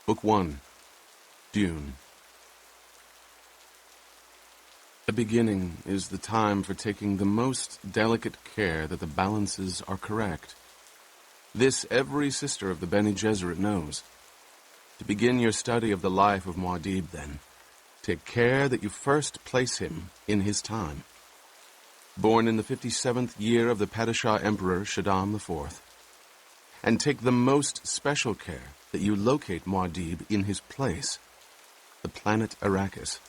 Book 1, Dune. A beginning is the time for taking the most delicate care that the balances are correct. This every sister of the Bene Gesserit knows. To begin your study of the life of Muad'Dib, then, take care that you first place him in his time. Born in the 57th year of the Padishah Emperor Shaddam IV. And take the most special care that you locate Muad'Dib in his place, the planet Arrakis.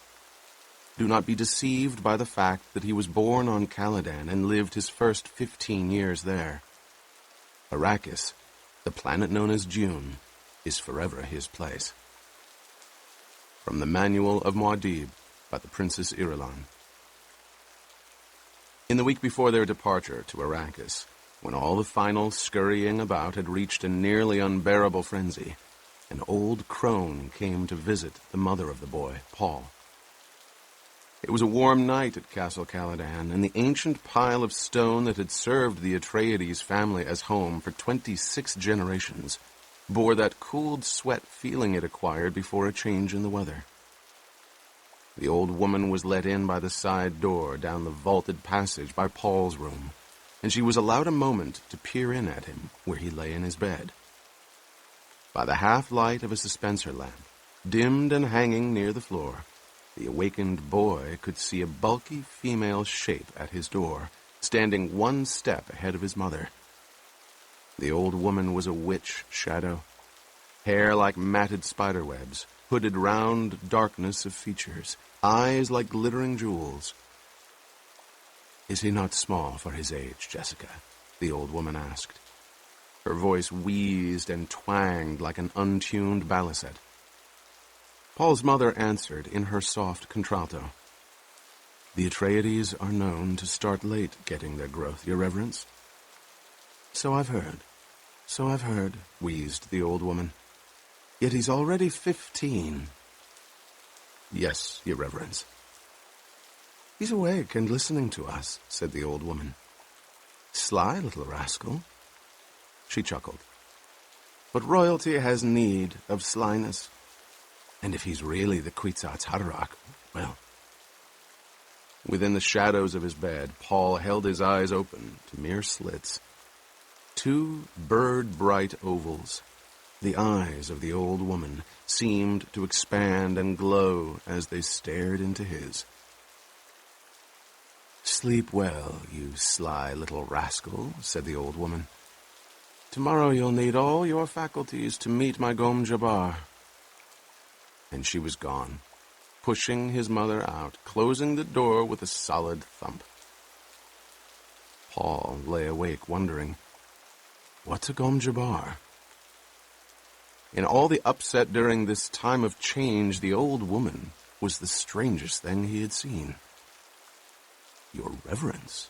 Do not be deceived by the fact that he was born on Caladan and lived his first 15 years there. Arrakis, the planet known as Dune, is forever his place. From the Manual of Muad'Dib by the Princess Irulan. In the week before their departure to Arrakis, when all the final scurrying about had reached a nearly unbearable frenzy, an old crone came to visit the mother of the boy, Paul. It was a warm night at Castle Caladan, and the ancient pile of stone that had served the Atreides family as home for 26 generations bore that cooled sweat feeling it acquired before a change in the weather. The old woman was let in by the side door down the vaulted passage by Paul's room, and she was allowed a moment to peer in at him where he lay in his bed. By the half-light of a dispenser lamp, dimmed and hanging near the floor, the awakened boy could see a bulky female shape at his door, standing one step ahead of his mother. The old woman was a witch shadow, hair like matted spiderwebs, hooded round darkness of features, eyes like glittering jewels. "Is he not small for his age, Jessica?" the old woman asked. Her voice wheezed and twanged like an untuned baliset. Paul's mother answered in her soft contralto. "The Atreides are known to start late getting their growth, Your Reverence." So I've heard, wheezed the old woman. "Yet he's already 15. "Yes, Your Reverence." "He's awake and listening to us," said the old woman. "Sly little rascal." She chuckled. "But royalty has need of slyness. And if he's really the Kwisatz Haderach, well..." Within the shadows of his bed, Paul held his eyes open to mere slits. 2 bird-bright ovals. The eyes of the old woman seemed to expand and glow as they stared into his. "Sleep well, you sly little rascal," said the old woman. "Tomorrow you'll need all your faculties to meet my Gom Jabbar." And she was gone, pushing his mother out, closing the door with a solid thump. Paul lay awake, wondering, what's a Gom Jabbar? In all the upset during this time of change, the old woman was the strangest thing he had seen. "Your Reverence."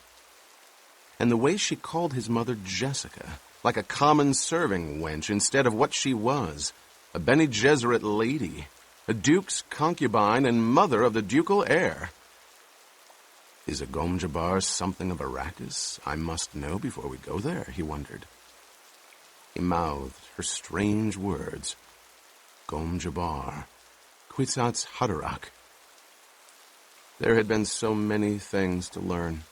And the way she called his mother Jessica, like a common serving wench instead of what she was, a Bene Gesserit lady, a duke's concubine and mother of the ducal heir. Is a Gom Jabbar something of Arrakis I must know before we go there, he wondered. He mouthed her strange words. Gom Jabbar, Kwisatz Haderach. There had been so many things to learn.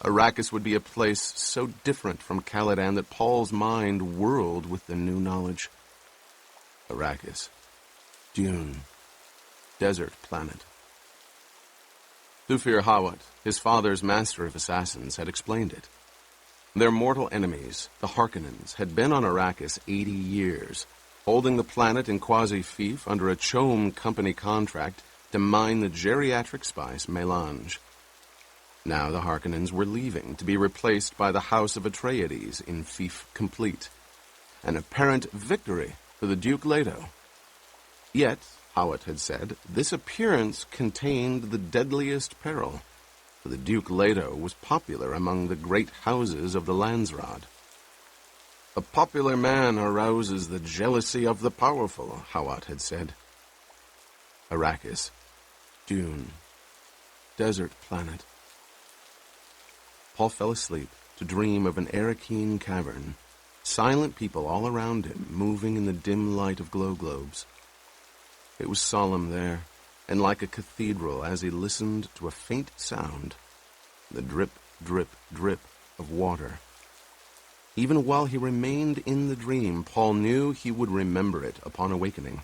Arrakis would be a place so different from Caladan that Paul's mind whirled with the new knowledge. Arrakis. Dune. Desert planet. Thufir Hawat, his father's master of assassins, had explained it. Their mortal enemies, the Harkonnens, had been on Arrakis 80 years, holding the planet in quasi-fief under a Chom Company contract to mine the geriatric spice melange. Now the Harkonnens were leaving to be replaced by the House of Atreides in fief complete, an apparent victory for the Duke Leto. Yet, Hawat had said, this appearance contained the deadliest peril, for the Duke Leto was popular among the great houses of the Landsraad. A popular man arouses the jealousy of the powerful, Hawat had said. Arrakis, Dune, desert planet. Paul fell asleep to dream of an Arakeen cavern, Silent people all around him, moving in the dim light of glow globes. It was solemn there, and like a cathedral as he listened to a faint sound, the drip, drip, drip of water. Even while he remained in the dream, Paul knew he would remember it upon awakening.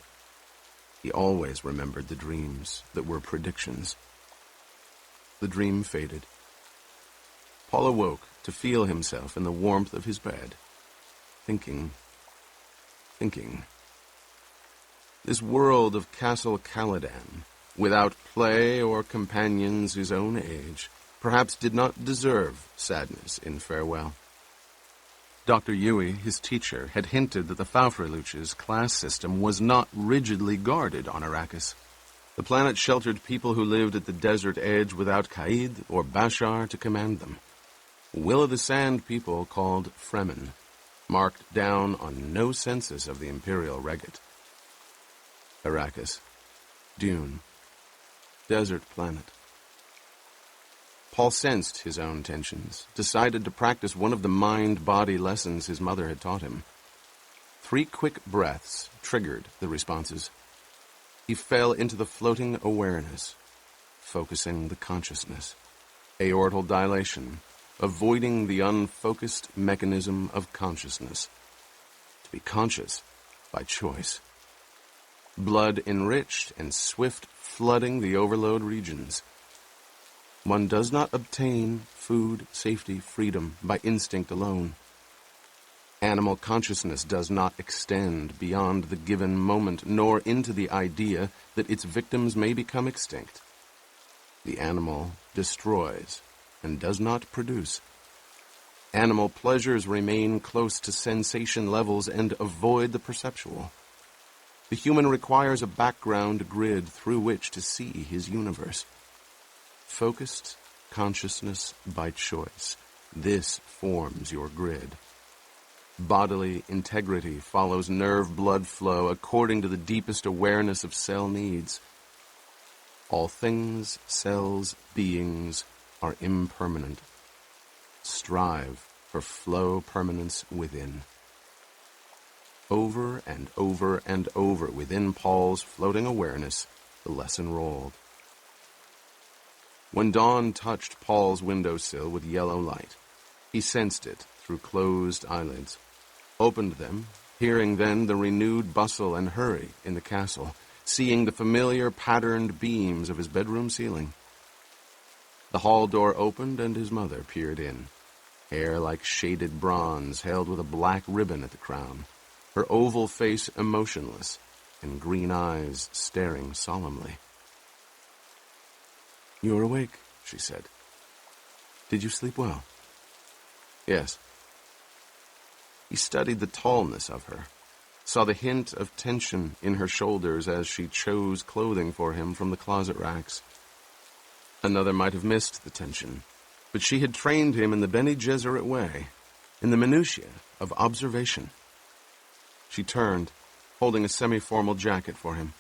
He always remembered the dreams that were predictions. The dream faded. Paul awoke to feel himself in the warmth of his bed, thinking. This world of Castle Caladan, without play or companions his own age, perhaps did not deserve sadness in farewell. Dr. Yui, his teacher, had hinted that the Faufreluches class system was not rigidly guarded on Arrakis. The planet sheltered people who lived at the desert edge without Caid or Bashar to command them. Will-o'-the-Sand people called Fremen, marked down on no census of the Imperial Regate. Arrakis, Dune, desert planet. Paul sensed his own tensions, decided to practice one of the mind-body lessons his mother had taught him. 3 quick breaths triggered the responses. He fell into the floating awareness, focusing the consciousness. Aortal dilation, avoiding the unfocused mechanism of consciousness. To be conscious by choice. Blood enriched and swift flooding the overload regions. One does not obtain food, safety, freedom by instinct alone. Animal consciousness does not extend beyond the given moment, nor into the idea that its victims may become extinct. The animal destroys and does not produce. Animal pleasures remain close to sensation levels and avoid the perceptual. The human requires a background grid through which to see his universe. Focused consciousness by choice. This forms your grid. Bodily integrity follows nerve blood flow according to the deepest awareness of cell needs. All things, cells, beings are impermanent. Strive for flow permanence within. Over and over and over within Paul's floating awareness, the lesson rolled. When dawn touched Paul's windowsill with yellow light, he sensed it through closed eyelids, opened them, hearing then the renewed bustle and hurry in the castle, seeing the familiar patterned beams of his bedroom ceiling. The hall door opened and his mother peered in, hair like shaded bronze held with a black ribbon at the crown, her oval face emotionless and green eyes staring solemnly. "You're awake," she said. "Did you sleep well?" "Yes." He studied the tallness of her, saw the hint of tension in her shoulders as she chose clothing for him from the closet racks. Another might have missed the tension, but she had trained him in the Bene Gesserit way, in the minutiae of observation. She turned, holding a semi-formal jacket for him.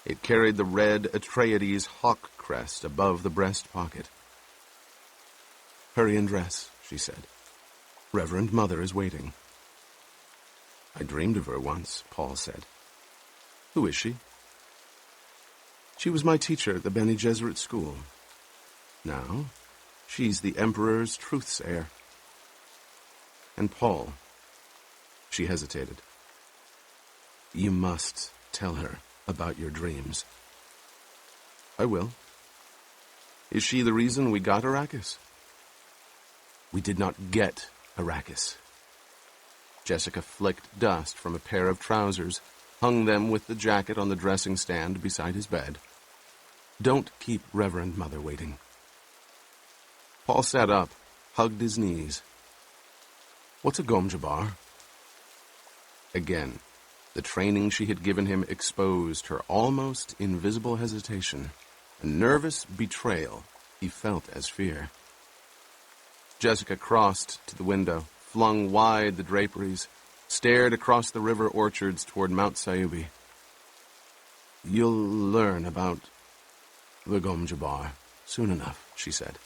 It carried the red Atreides hawk crest above the breast pocket. "Hurry and dress," she said. "Reverend Mother is waiting." "I dreamed of her once," Paul said. "Who is she?" "She was my teacher at the Bene Gesserit school. Now, she's the Emperor's truthsayer." "And Paul?" She hesitated. "You must tell her about your dreams." "I will." "Is she the reason we got Arrakis?" "We did not get Arrakis." Jessica flicked dust from a pair of trousers, hung them with the jacket on the dressing stand beside his bed. "Don't keep Reverend Mother waiting." Paul sat up, hugged his knees. "What's a Gom Jabbar?" Again, the training she had given him exposed her almost invisible hesitation, a nervous betrayal he felt as fear. Jessica crossed to the window, flung wide the draperies, stared across the river orchards toward Mount Sayubi. "You'll learn about the Gom Jabbar soon enough," she said.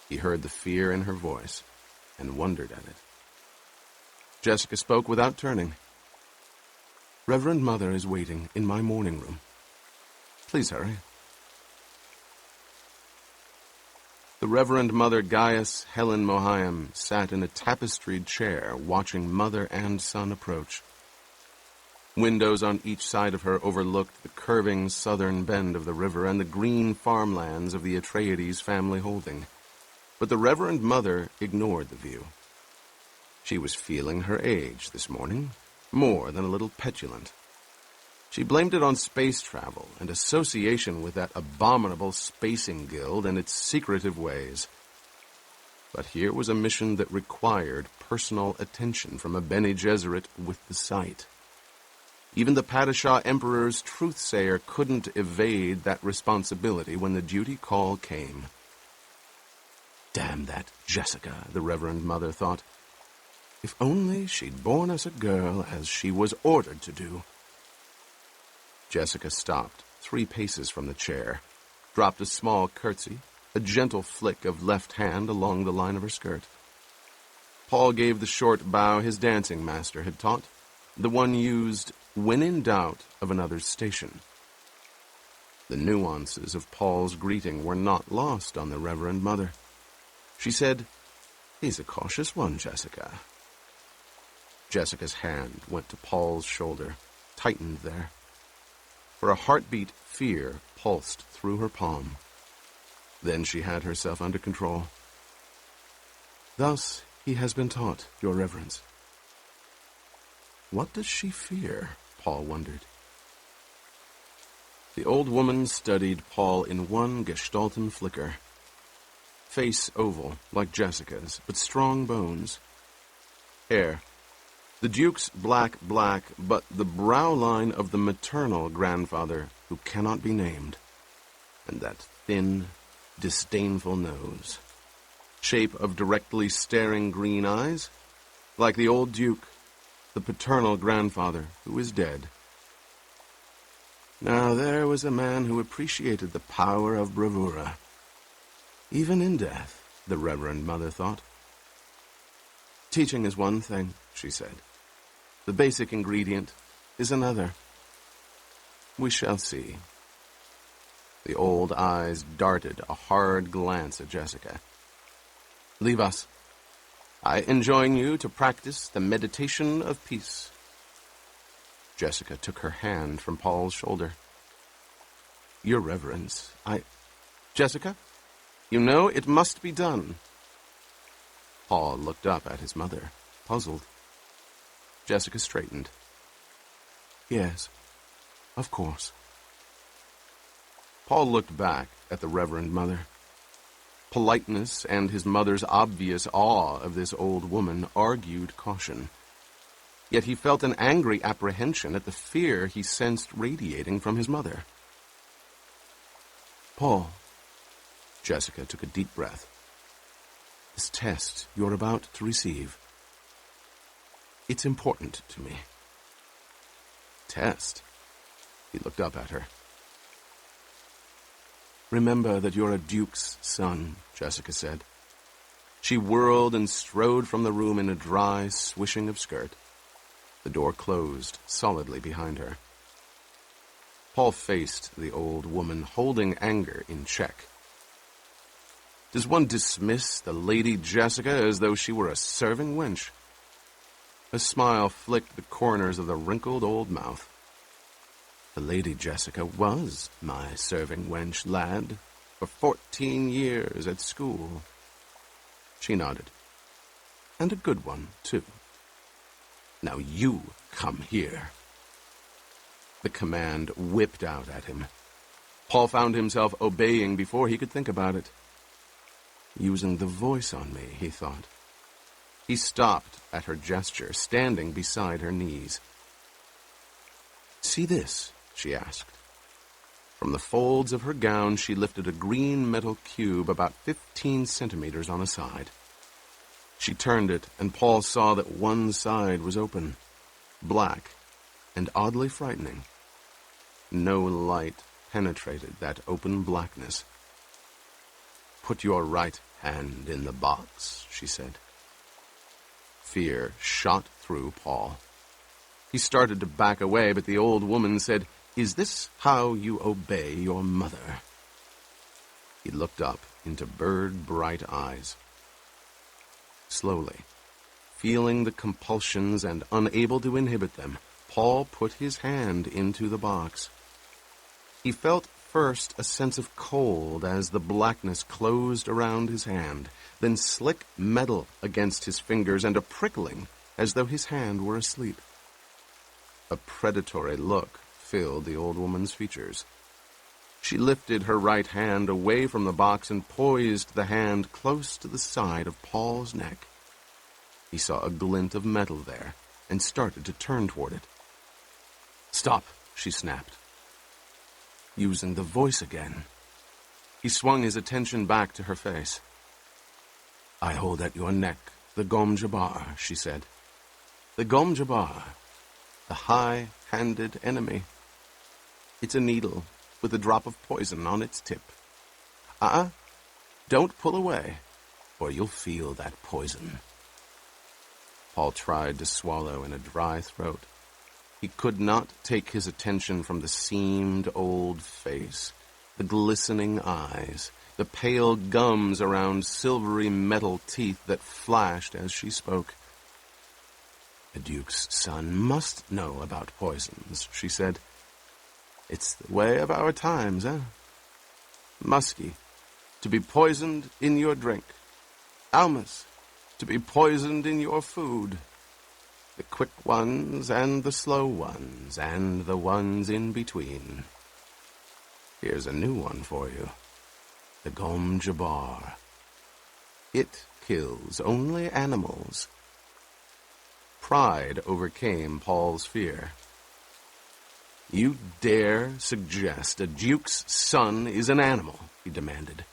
He heard the fear in her voice and wondered at it. Jessica spoke without turning. "Reverend Mother is waiting in my morning room. Please hurry." The Reverend Mother Gaius Helen Mohiam sat in a tapestried chair watching mother and son approach. Windows on each side of her overlooked the curving southern bend of the river and the green farmlands of the Atreides family holding. But the Reverend Mother ignored the view. She was feeling her age this morning, more than a little petulant. She blamed it on space travel and association with that abominable spacing guild and its secretive ways. But here was a mission that required personal attention from a Bene Gesserit with the sight. Even the Padishah Emperor's truthsayer couldn't evade that responsibility when the duty call came. Damn that Jessica, the Reverend Mother thought. If only she'd borne us a girl as she was ordered to do. Jessica stopped 3 paces from the chair, dropped a small curtsy, a gentle flick of left hand along the line of her skirt. Paul gave the short bow his dancing master had taught, the one used when in doubt of another's station. The nuances of Paul's greeting were not lost on the Reverend Mother. She said, "He's a cautious one, Jessica." Jessica's hand went to Paul's shoulder, tightened there. For a heartbeat, fear pulsed through her palm. Then she had herself under control. "Thus he has been taught, Your Reverence." What does she fear? Paul wondered. The old woman studied Paul in one gestalten flicker. Face oval, like Jessica's, but strong bones. Hair. The Duke's black, but the brow line of the maternal grandfather who cannot be named. And that thin, disdainful nose. Shape of directly staring green eyes, like the old Duke, the paternal grandfather who is dead. Now there was a man who appreciated the power of bravura. Even in death, the Reverend Mother thought. Teaching is one thing, she said. The basic ingredient is another. We shall see. The old eyes darted a hard glance at Jessica. Leave us. I enjoin you to practice the meditation of peace. Jessica took her hand from Paul's shoulder. Your Reverence, Jessica, you know it must be done. Paul looked up at his mother, puzzled. Jessica straightened. Yes, of course. Paul looked back at the Reverend Mother. Politeness and his mother's obvious awe of this old woman argued caution. Yet he felt an angry apprehension at the fear he sensed radiating from his mother. Paul, Jessica took a deep breath. This test you're about to receive. It's important to me. Test? He looked up at her. Remember that you're a duke's son, Jessica said. She whirled and strode from the room in a dry swishing of skirt. The door closed solidly behind her. Paul faced the old woman, holding anger in check. Does one dismiss the Lady Jessica as though she were a serving wench? A smile flicked the corners of the wrinkled old mouth. The Lady Jessica was my serving wench, lad, for 14 years at school. She nodded. And a good one, too. Now you come here. The command whipped out at him. Paul found himself obeying before he could think about it. Using the voice on me, he thought. He stopped at her gesture, standing beside her knees. See this? She asked. From the folds of her gown, she lifted a green metal cube about 15 centimeters on a side. She turned it, and Paul saw that one side was open, black, and oddly frightening. No light penetrated that open blackness. Put your right hand in the box, she said. Fear shot through through Paul. He started to back away, but the old woman said, "Is this how you obey your mother?" He looked up into bird-bright eyes. Slowly, feeling the compulsions and unable to inhibit them, Paul put his hand into the box. He felt first a sense of cold as the blackness closed around his hand, then slick metal against his fingers and a prickling as though his hand were asleep. A predatory look filled the old woman's features. She lifted her right hand away from the box and poised the hand close to the side of Paul's neck. He saw a glint of metal there and started to turn toward it. "Stop," she snapped. Using the voice again, he swung his attention back to her face. "I hold at your neck the Gom Jabbar," she said. "The Gom Jabbar, the high-handed enemy. It's a needle with a drop of poison on its tip. Don't pull away, or you'll feel that poison." Paul tried to swallow in a dry throat. He could not take his attention from the seamed old face, the glistening eyes, the pale gums around silvery metal teeth that flashed as she spoke. "The Duke's son must know about poisons," she said. "It's the way of our times, eh? Musky, to be poisoned in your drink. Almas, to be poisoned in your food. The quick ones and the slow ones and the ones in between. Here's a new one for you. The Gom Jabbar. It kills only animals." Pride overcame Paul's fear. "You dare suggest a duke's son is an animal?" he demanded.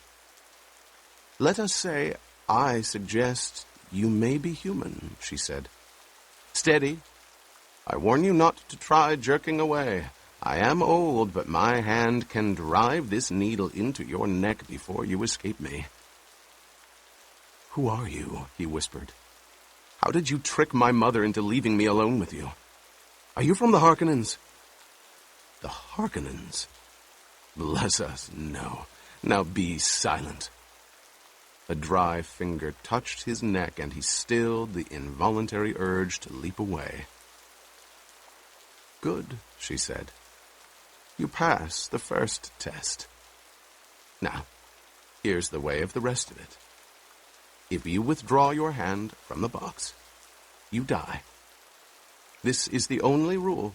"Let us say I suggest you may be human," she said. "Steady. I warn you not to try jerking away. I am old, but my hand can drive this needle into your neck before you escape me." "Who are you?" he whispered. "How did you trick my mother into leaving me alone with you? Are you from the Harkonnens?" "The Harkonnens? Bless us, no. Now be silent." A dry finger touched his neck, and he stilled the involuntary urge to leap away. "Good," she said. "You pass the first test. Now, here's the way of the rest of it. If you withdraw your hand from the box, you die. This is the only rule.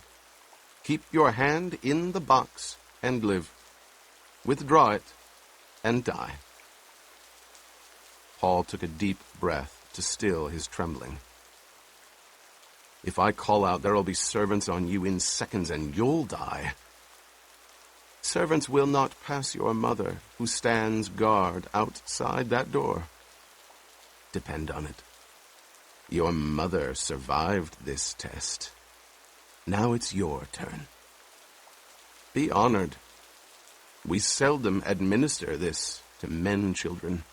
Keep your hand in the box and live. Withdraw it and die." Paul took a deep breath to still his trembling. "If I call out, there'll be servants on you in seconds and you'll die." "Servants will not pass your mother, who stands guard outside that door. Depend on it. Your mother survived this test. Now it's your turn. Be honored. We seldom administer this to men children."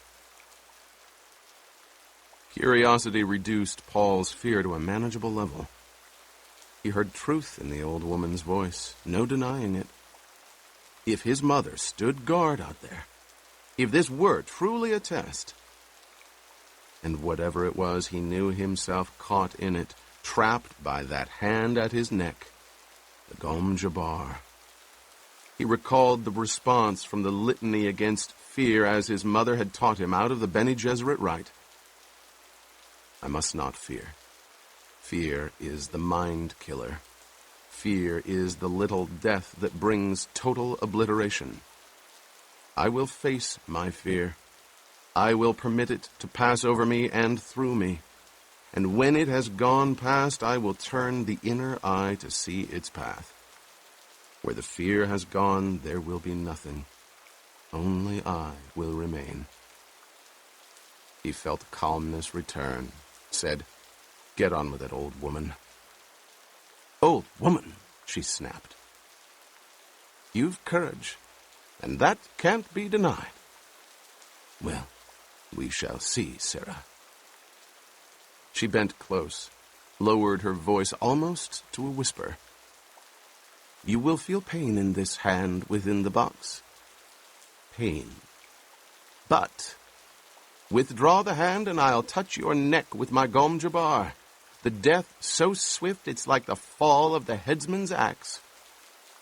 Curiosity reduced Paul's fear to a manageable level. He heard truth in the old woman's voice, no denying it. If his mother stood guard out there, if this were truly a test, and whatever it was, he knew himself caught in it, trapped by that hand at his neck, the Gom Jabbar. He recalled the response from the litany against fear as his mother had taught him out of the Bene Gesserit rite. I must not fear. Fear is the mind killer. Fear is the little death that brings total obliteration. I will face my fear. I will permit it to pass over me and through me. And when it has gone past, I will turn the inner eye to see its path. Where the fear has gone, there will be nothing. Only I will remain. He felt calmness return, said, "Get on with it, old woman." "Old woman," she snapped. "You've courage, and that can't be denied." "Well, we shall see, Sarah." She bent close, lowered her voice almost to a whisper. "You will feel pain in this hand within the box. Pain. But withdraw the hand and I'll touch your neck with my Gom Jabbar. The death so swift it's like the fall of the headsman's axe.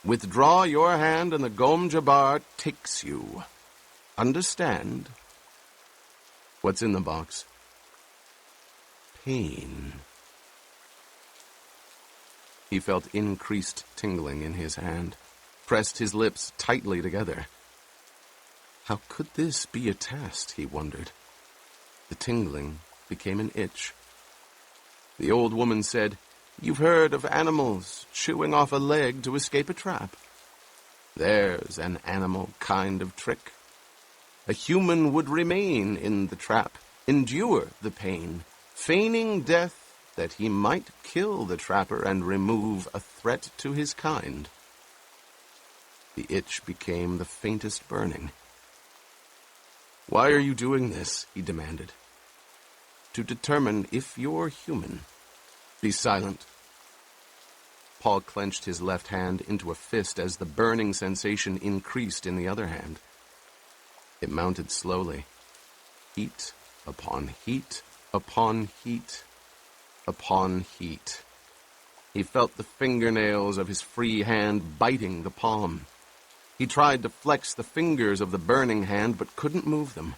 Withdraw your hand and the Gom Jabbar takes you. Understand?" "What's in the box?" "Pain." He felt increased tingling in his hand, pressed his lips tightly together. How could this be a test, he wondered. The tingling became an itch. The old woman said, "You've heard of animals chewing off a leg to escape a trap. There's an animal kind of trick. A human would remain in the trap, endure the pain, feigning death that he might kill the trapper and remove a threat to his kind." The itch became the faintest burning. "Why are you doing this?" he demanded. "To determine if you're human. Be silent." Paul clenched his left hand into a fist as the burning sensation increased in the other hand. It mounted slowly. Heat upon heat upon heat upon heat. He felt the fingernails of his free hand biting the palm. He tried to flex the fingers of the burning hand, but couldn't move them.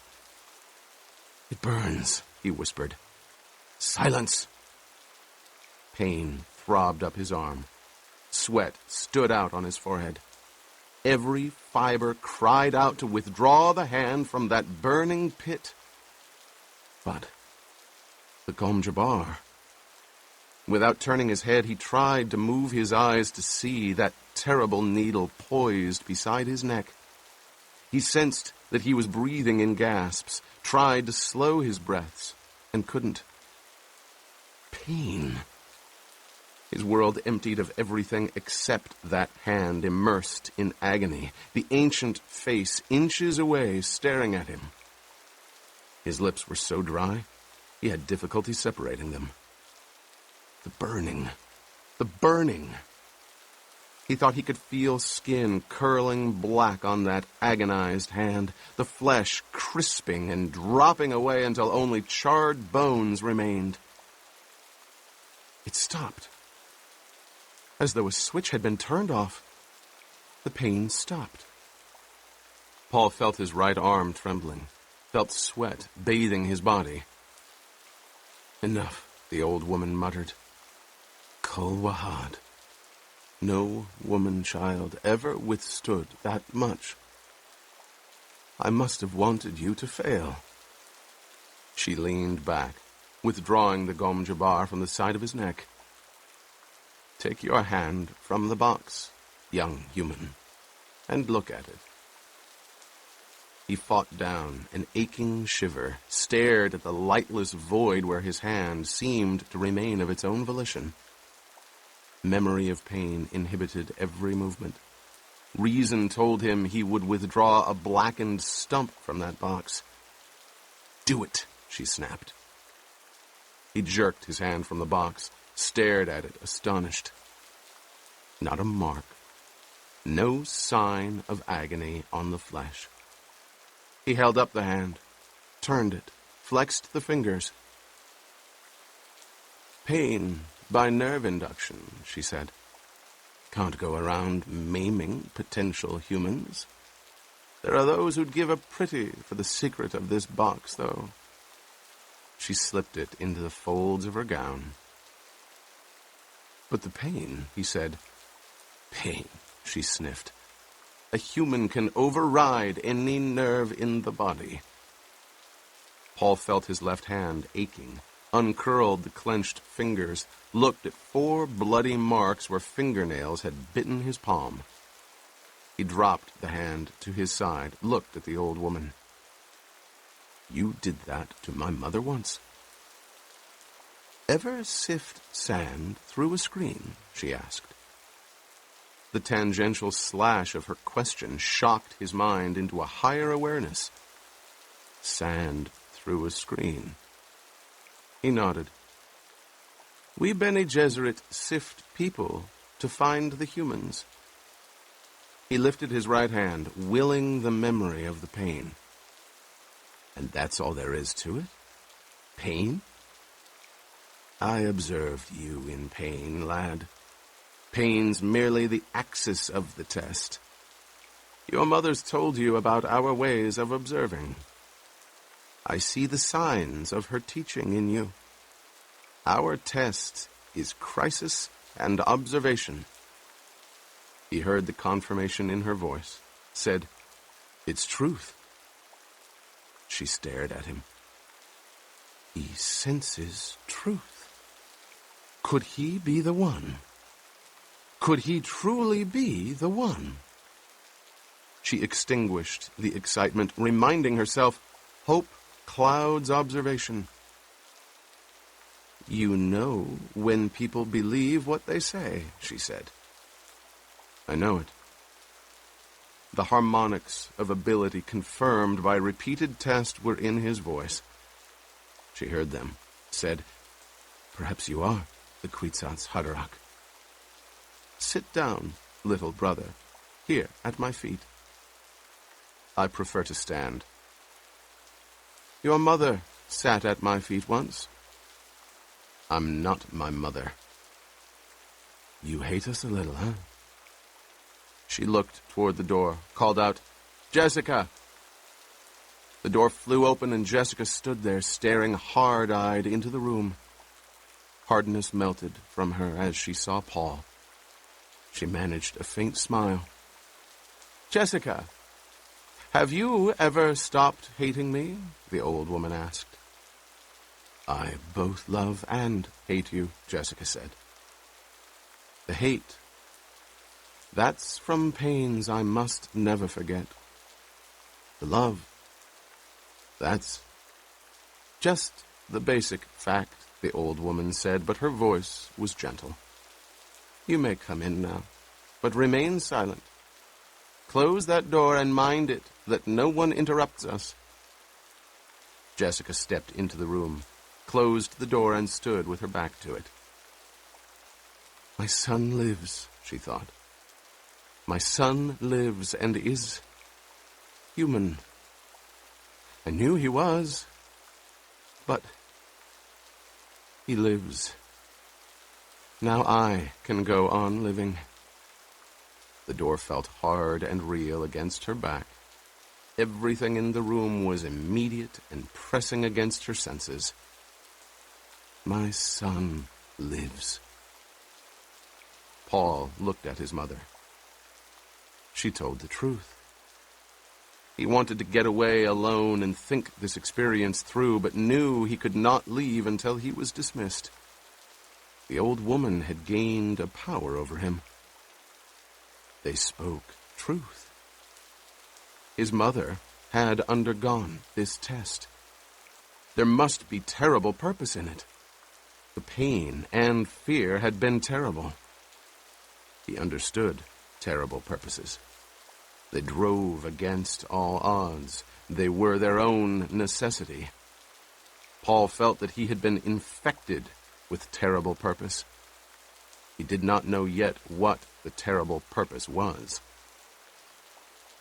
"It burns," he whispered. "Silence!" Pain throbbed up his arm. Sweat stood out on his forehead. Every fiber cried out to withdraw the hand from that burning pit. But the Gom Jabbar. Without turning his head, he tried to move his eyes to see that terrible needle poised beside his neck. He sensed that he was breathing in gasps, tried to slow his breaths, and couldn't. Pain. His world emptied of everything except that hand immersed in agony, the ancient face inches away staring at him. His lips were so dry, he had difficulty separating them. The burning. The burning. He thought he could feel skin curling black on that agonized hand, the flesh crisping and dropping away until only charred bones remained. It stopped. As though a switch had been turned off, the pain stopped. Paul felt his right arm trembling, felt sweat bathing his body. "Enough," the old woman muttered. Kol Wahad. No woman-child ever withstood that much. I must have wanted you to fail." She leaned back, withdrawing the Gom Jabbar from the side of his neck. "Take your hand from the box, young human, and look at it." He fought down an aching shiver, stared at the lightless void where his hand seemed to remain of its own volition. Memory of pain inhibited every movement. Reason told him he would withdraw a blackened stump from that box. "Do it," she snapped. He jerked his hand from the box, stared at it, astonished. Not a mark. No sign of agony on the flesh. He held up the hand, turned it, flexed the fingers. "Pain by nerve induction," she said. "Can't go around maiming potential humans. There are those who'd give a pretty for the secret of this box, though." She slipped it into the folds of her gown. "But the pain," he said. "Pain," she sniffed. "A human can override any nerve in the body." Paul felt his left hand aching, uncurled the clenched fingers, looked at 4 bloody marks where fingernails had bitten his palm. He dropped the hand to his side, looked at the old woman. "You did that to my mother once." "Ever sift sand through a screen?" she asked. The tangential slash of her question shocked his mind into a higher awareness. Sand through a screen. He nodded. We Bene Gesserit sift people to find the humans. He lifted his right hand, willing the memory of the pain. And that's all there is to it? Pain? I observed you in pain, lad. Pain's merely the axis of the test. Your mother's told you about our ways of observing. I see the signs of her teaching in you. Our test is crisis and observation. He heard the confirmation in her voice, said, "It's truth." She stared at him. He senses truth. Could he be the one? Could he truly be the one? She extinguished the excitement, reminding herself, hope clouds observation. You know when people believe what they say, she said. I know it. The harmonics of ability confirmed by repeated test were in his voice. She heard them, said, Perhaps you are the Kwisatz Haderach. Sit down, little brother, here at my feet. I prefer to stand. Your mother sat at my feet once. I'm not my mother. You hate us a little, huh? She looked toward the door, called out, Jessica! The door flew open and Jessica stood there, staring hard-eyed into the room. Hardness melted from her as she saw Paul. She managed a faint smile. Jessica, have you ever stopped hating me? The old woman asked. I both love and hate you, Jessica said. The hate, that's from pains I must never forget. The love, that's just the basic fact, the old woman said, but her voice was gentle. You may come in now, but remain silent. Close that door and mind it that no one interrupts us. Jessica stepped into the room, closed the door, and stood with her back to it. My son lives, she thought. My son lives and is human. I knew he was, but he lives. Now I can go on living. The door felt hard and real against her back. Everything in the room was immediate and pressing against her senses. My son lives. Paul looked at his mother. She told the truth. He wanted to get away alone and think this experience through, but knew he could not leave until he was dismissed. The old woman had gained a power over him. They spoke truth. His mother had undergone this test. There must be terrible purpose in it. The pain and fear had been terrible. He understood terrible purposes. They drove against all odds. They were their own necessity. Paul felt that he had been infected with terrible purpose. He did not know yet what the terrible purpose was.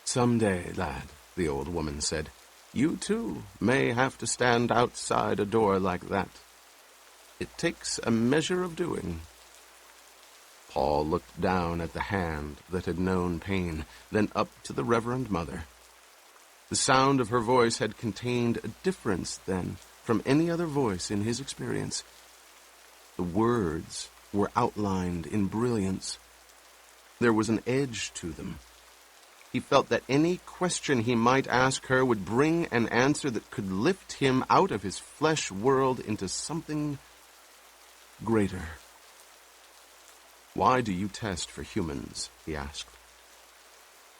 Someday, lad, the old woman said, you too may have to stand outside a door like that. It takes a measure of doing. Paul looked down at the hand that had known pain, then up to the Reverend Mother. The sound of her voice had contained a difference, then, from any other voice in his experience. The words were outlined in brilliance. There was an edge to them. He felt that any question he might ask her would bring an answer that could lift him out of his flesh world into something greater. Why do you test for humans? He asked.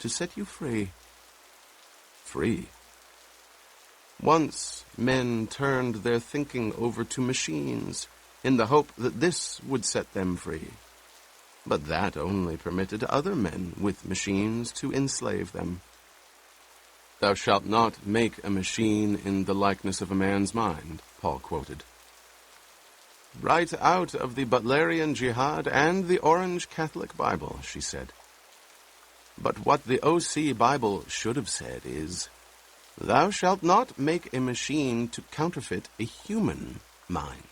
To set you free. Free? Once men turned their thinking over to machines in the hope that this would set them free. But that only permitted other men with machines to enslave them. Thou shalt not make a machine in the likeness of a man's mind, Paul quoted. Right out of the Butlerian Jihad and the Orange Catholic Bible, she said. But what the OC Bible should have said is, "Thou shalt not make a machine to counterfeit a human mind."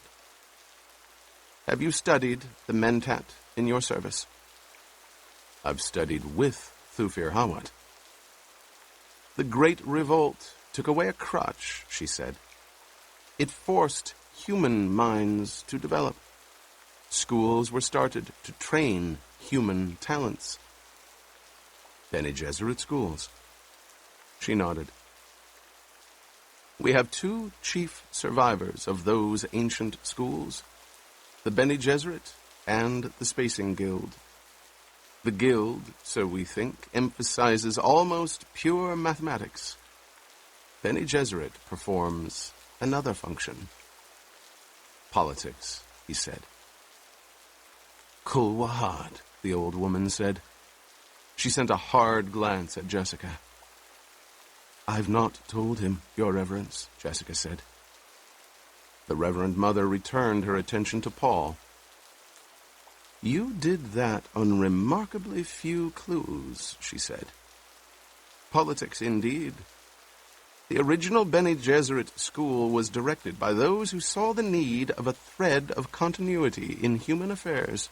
Have you studied the Mentat in your service? I've studied with Thufir Hawat. The Great Revolt took away a crutch, she said. It forced human minds to develop. Schools were started to train human talents. Bene Gesserit schools. She nodded. We have two chief survivors of those ancient schools, the Bene Gesserit and the Spacing Guild. The Guild, so we think, emphasizes almost pure mathematics. Bene Gesserit performs another function. Politics, he said. Kul Wahad, the old woman said. She sent a hard glance at Jessica. I've not told him, Your Reverence, Jessica said. The Reverend Mother returned her attention to Paul. You did that on remarkably few clues, she said. Politics, indeed. The original Bene Gesserit school was directed by those who saw the need of a thread of continuity in human affairs.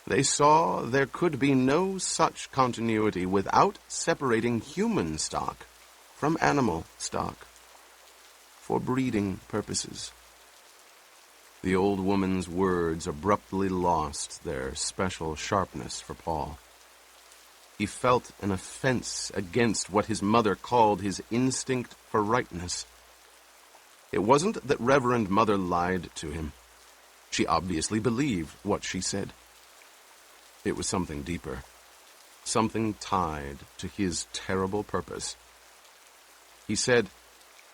They saw there could be no such continuity without separating human stock from animal stock for breeding purposes. The old woman's words abruptly lost their special sharpness for Paul. He felt an offense against what his mother called his instinct for rightness. It wasn't that Reverend Mother lied to him. She obviously believed what she said. It was something deeper, something tied to his terrible purpose. He said,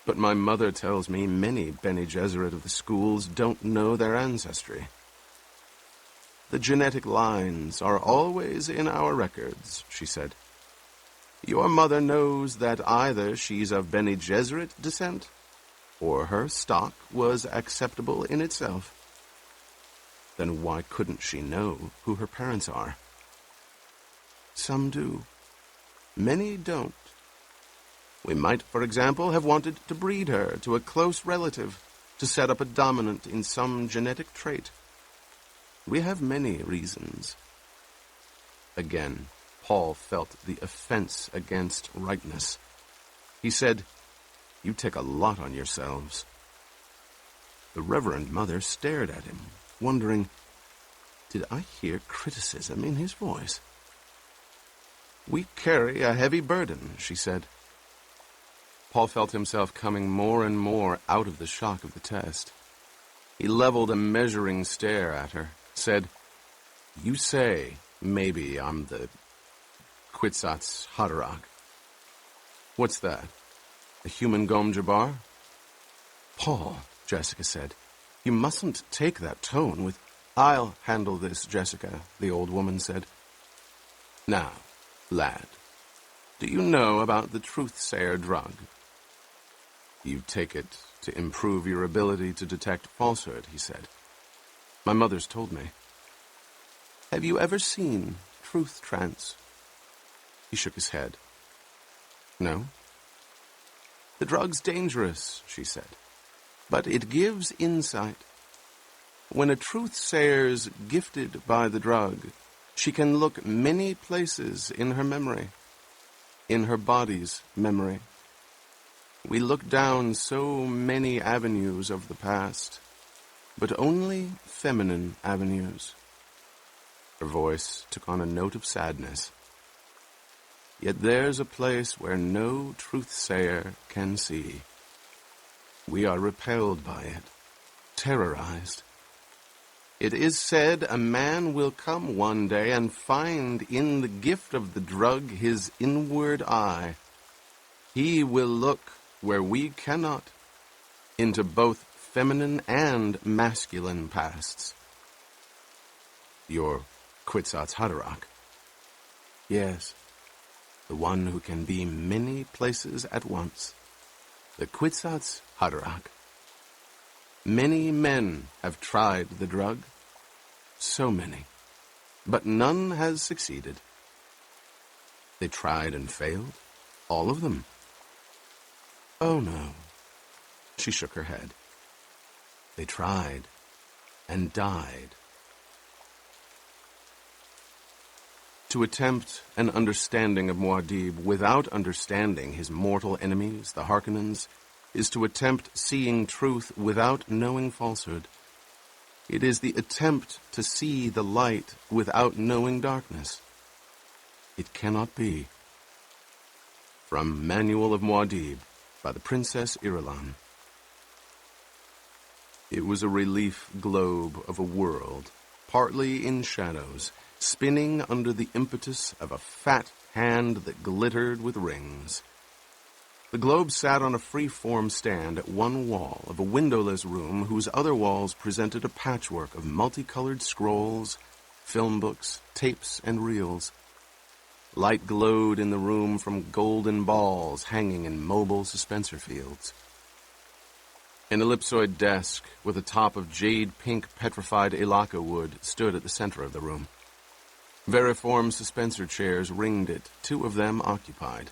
but my mother tells me many Bene Gesserit of the schools don't know their ancestry. The genetic lines are always in our records, she said. Your mother knows that either she's of Bene Gesserit descent, or her stock was acceptable in itself. Then why couldn't she know who her parents are? Some do. Many don't. We might, for example, have wanted to breed her to a close relative to set up a dominant in some genetic trait. We have many reasons. Again, Paul felt the offense against rightness. He said, You take a lot on yourselves. The Reverend Mother stared at him, wondering, did I hear criticism in his voice? We carry a heavy burden, she said. Paul felt himself coming more and more out of the shock of the test. He leveled a measuring stare at her, said, You say, maybe I'm the Kwisatz Haderach. What's that? A human Gom Jabbar? Paul, Jessica said, you mustn't take that tone with... I'll handle this, Jessica, the old woman said. Now, lad, do you know about the Truthsayer drug? You take it to improve your ability to detect falsehood, he said. My mother's told me. Have you ever seen Truth Trance? He shook his head. No. The drug's dangerous, she said, but it gives insight. When a truth-sayer's gifted by the drug, she can look many places in her memory, in her body's memory. We look down so many avenues of the past, but only feminine avenues. Her voice took on a note of sadness. Yet there's a place where no truth-sayer can see. We are repelled by it, terrorized. It is said a man will come one day and find in the gift of the drug his inward eye. He will look where we cannot, into both feminine and masculine pasts. Your Kwisatz Haderach. Yes, the one who can be many places at once. The Kwisatz Haderach. Many men have tried the drug, so many, but none has succeeded. They tried and failed, all of them. Oh no, she shook her head. They tried and died. To attempt an understanding of Muad'Dib without understanding his mortal enemies, the Harkonnens, is to attempt seeing truth without knowing falsehood. It is the attempt to see the light without knowing darkness. It cannot be. From Manual of Muad'Dib by the Princess Irulan. It was a relief globe of a world, partly in shadows, spinning under the impetus of a fat hand that glittered with rings. The globe sat on a free-form stand at one wall of a windowless room whose other walls presented a patchwork of multicolored scrolls, film books, tapes, and reels. Light glowed in the room from golden balls hanging in mobile suspensor fields. An ellipsoid desk with a top of jade-pink petrified elaka wood stood at the center of the room. Variform suspensor chairs ringed it, 2 of them occupied.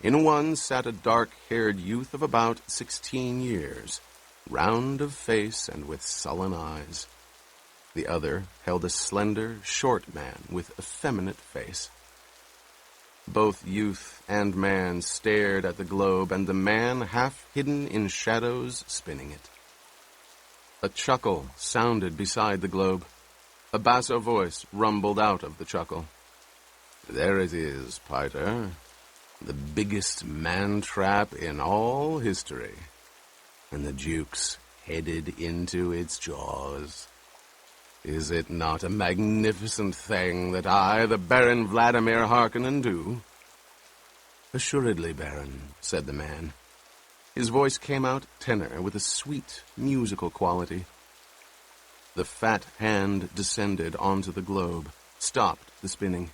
In one sat a dark-haired youth of about 16 years, round of face and with sullen eyes. The other held a slender, short man with effeminate face. Both youth and man stared at the globe, and the man, half hidden in shadows, spinning it. A chuckle sounded beside the globe. A basso voice rumbled out of the chuckle. "There it is, Piter. The biggest man-trap in all history. And the Duke's headed into its jaws. Is it not a magnificent thing that I, the Baron Vladimir Harkonnen, do?" "Assuredly, Baron," said the man. His voice came out tenor with a sweet, musical quality. The fat hand descended onto the globe, stopped the spinning.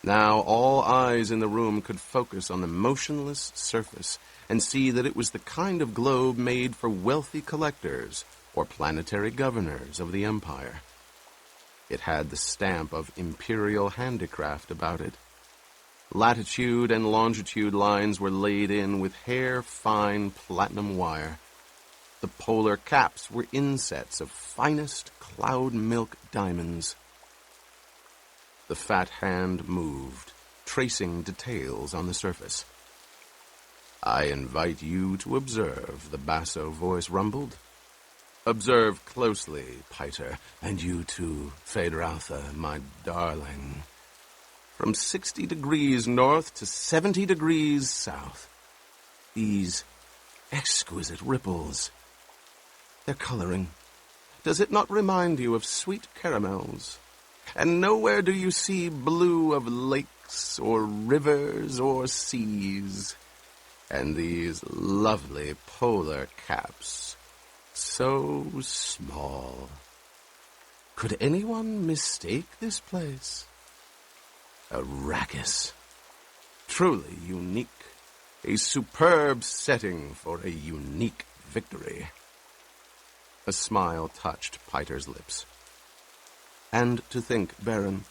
Now all eyes in the room could focus on the motionless surface and see that it was the kind of globe made for wealthy collectors or planetary governors of the Empire. It had the stamp of imperial handicraft about it. Latitude and longitude lines were laid in with hair-fine platinum wire. The polar caps were insets of finest cloud milk diamonds. The fat hand moved, tracing details on the surface. "I invite you to observe," the basso voice rumbled. "Observe closely, Piter, and you too, Feyd-Rautha, my darling. From 60 degrees north to 70 degrees south. These exquisite ripples. Their coloring. Does it not remind you of sweet caramels? And nowhere do you see blue of lakes or rivers or seas. And these lovely polar caps, so small. Could anyone mistake this place? Arrakis. Truly unique. A superb setting for a unique victory." A smile touched Piter's lips. "And to think, Baron,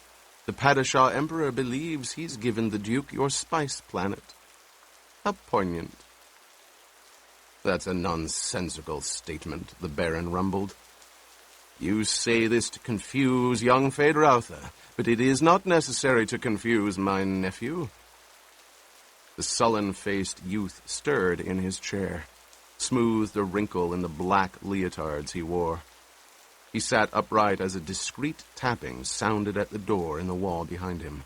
the Padishah Emperor believes he's given the Duke your spice planet. How poignant." "That's a nonsensical statement," the Baron rumbled. "You say this to confuse young Feyd-Rautha, but it is not necessary to confuse my nephew." The sullen-faced youth stirred in his chair, smoothed a wrinkle in the black leotards he wore. He sat upright as a discreet tapping sounded at the door in the wall behind him.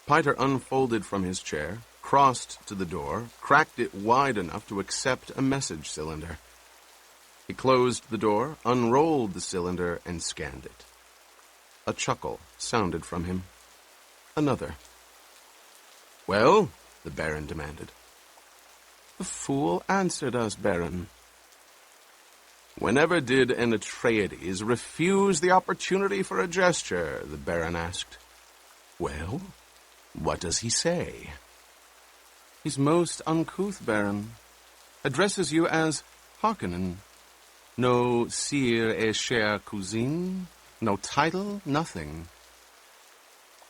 Piter unfolded from his chair, crossed to the door, cracked it wide enough to accept a message cylinder. He closed the door, unrolled the cylinder, and scanned it. A chuckle sounded from him. Another. "Well?" the Baron demanded. "The fool answered us, Baron." "Whenever did an Atreides refuse the opportunity for a gesture?" the Baron asked. "Well, what does he say?" "He's most uncouth, Baron. Addresses you as Harkonnen. No sire et chère cousine, no title, nothing.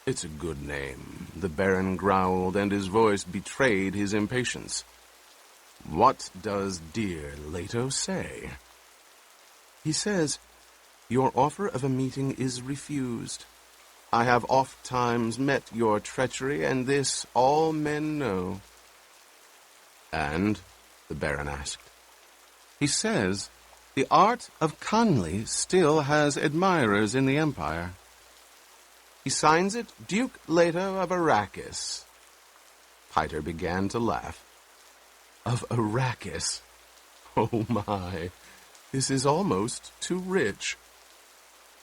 It's a good name, the Baron growled, and his voice betrayed his impatience. What does dear Leto say? He says, your offer of a meeting is refused. I have oft times met your treachery, and this all men know. And? The Baron asked. He says, the art of Conley still has admirers in the Empire. He signs it Duke Leto of Arrakis. Piter began to laugh. Of Arrakis? Oh my, this is almost too rich.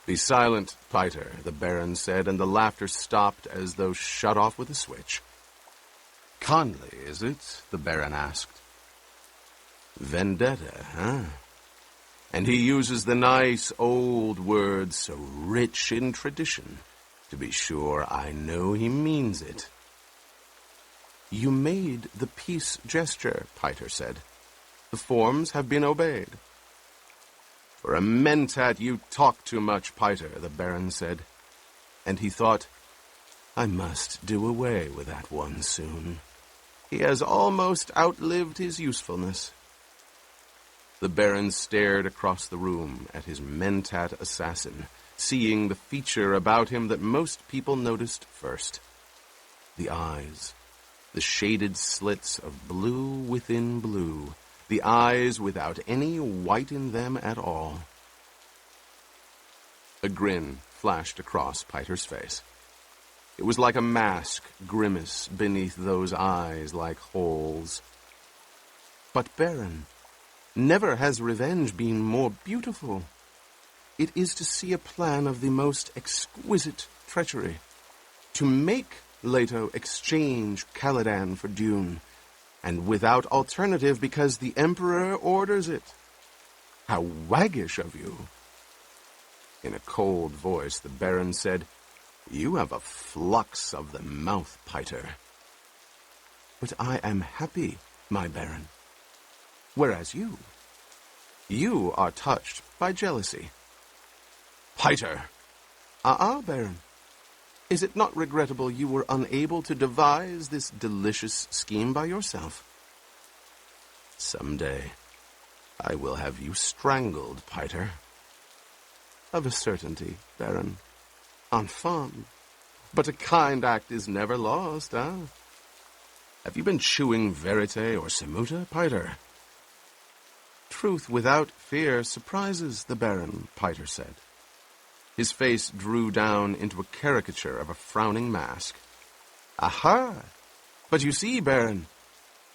Be silent, Piter, the Baron said, and the laughter stopped as though shut off with a switch. Conley, is it? The Baron asked. Vendetta, huh? And he uses the nice old word so rich in tradition. To be sure, I know he means it. You made the peace gesture, Piter said. The forms have been obeyed. For a mentat, you talk too much, Piter, the Baron said. And he thought, I must do away with that one soon. He has almost outlived his usefulness. The Baron stared across the room at his mentat assassin, seeing the feature about him that most people noticed first. The eyes, the shaded slits of blue within blue, the eyes without any white in them at all. A grin flashed across Piter's face. It was like a mask grimace beneath those eyes like holes. But, Baron, never has revenge been more beautiful. It is to see a plan of the most exquisite treachery, to make Leto exchange Caladan for Dune, and without alternative because the Emperor orders it. How waggish of you! In a cold voice, the Baron said, You have a flux of the mouth, Piter. But I am happy, my Baron. Whereas you are touched by jealousy. Piter! Baron. Is it not regrettable you were unable to devise this delicious scheme by yourself? Someday I will have you strangled, Piter. Of a certainty, Baron. Enfant. But a kind act is never lost, eh? Have you been chewing verite or semuta, Piter? Truth without fear surprises the Baron, Piter said. His face drew down into a caricature of a frowning mask. Aha! But you see, Baron,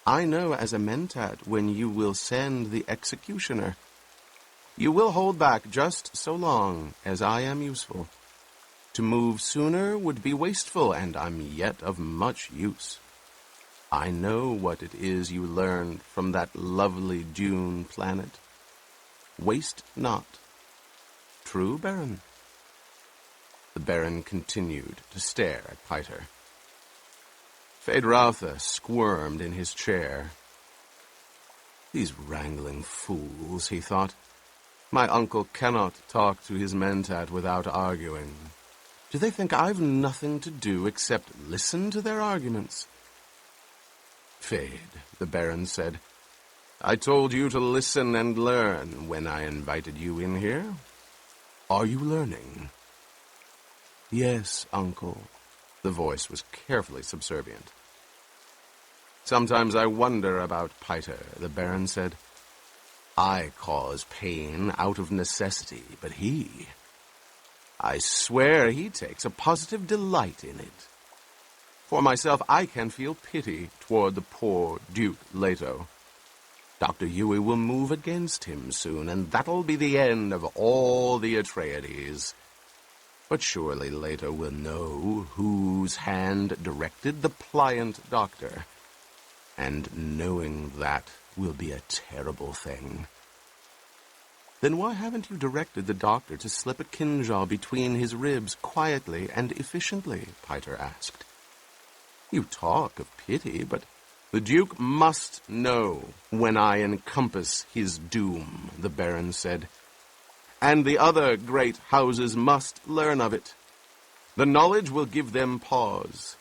I know as a mentat when you will send the executioner. You will hold back just so long as I am useful. To move sooner would be wasteful, and I'm yet of much use. I know what it is you learned from that lovely Dune planet. Waste not. True, Baron? The Baron continued to stare at Piter. Feyd-Rautha squirmed in his chair. These wrangling fools, he thought. My uncle cannot talk to his mentat without arguing. Do they think I've nothing to do except listen to their arguments? Feyd, the Baron said, I told you to listen and learn when I invited you in here. Are you learning? Yes, uncle. The voice was carefully subservient. Sometimes I wonder about Piter, the Baron said. I cause pain out of necessity, but I swear he takes a positive delight in it. For myself, I can feel pity toward the poor Duke Leto. Dr. Yueh will move against him soon, and that'll be the end of all the Atreides. But surely Leto will know whose hand directed the pliant doctor, and knowing that will be a terrible thing. Then why haven't you directed the doctor to slip a kinjal between his ribs quietly and efficiently? Piter asked. You talk of pity, but The Duke must know when I encompass his doom, the Baron said. And the other great houses must learn of it. The knowledge will give them pause.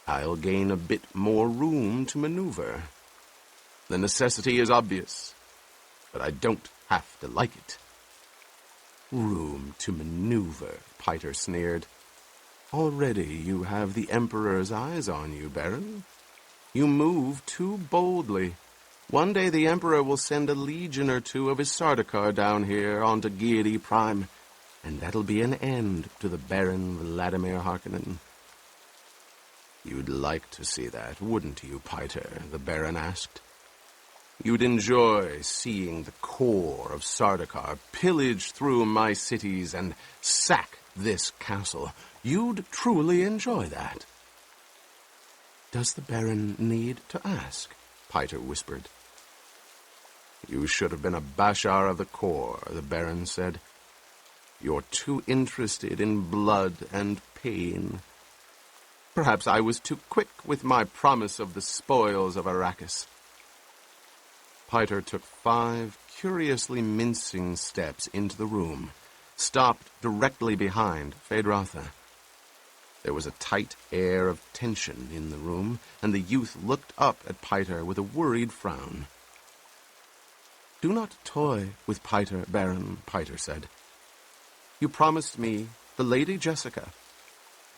I'll gain a bit more room to maneuver. The necessity is obvious, but I don't have to like it. Room to maneuver, Piter sneered. Already you have the Emperor's eyes on you, Baron. You move too boldly. One day the Emperor will send a legion or two of his Sardaukar down here onto Giedi Prime, and that'll be an end to the Baron Vladimir Harkonnen. You'd like to see that, wouldn't you, Piter? The Baron asked. You'd enjoy seeing the core of Sardaukar pillage through my cities and sack this castle. You'd truly enjoy that. Does the Baron need to ask? Piter whispered. You should have been a Bashar of the core, the Baron said. You're too interested in blood and pain. Perhaps I was too quick with my promise of the spoils of Arrakis. Piter took 5 curiously mincing steps into the room, stopped directly behind Feyd-Rautha. There was a tight air of tension in the room, and the youth looked up at Piter with a worried frown. Do not toy with Piter, Baron, Piter said. You promised me the Lady Jessica.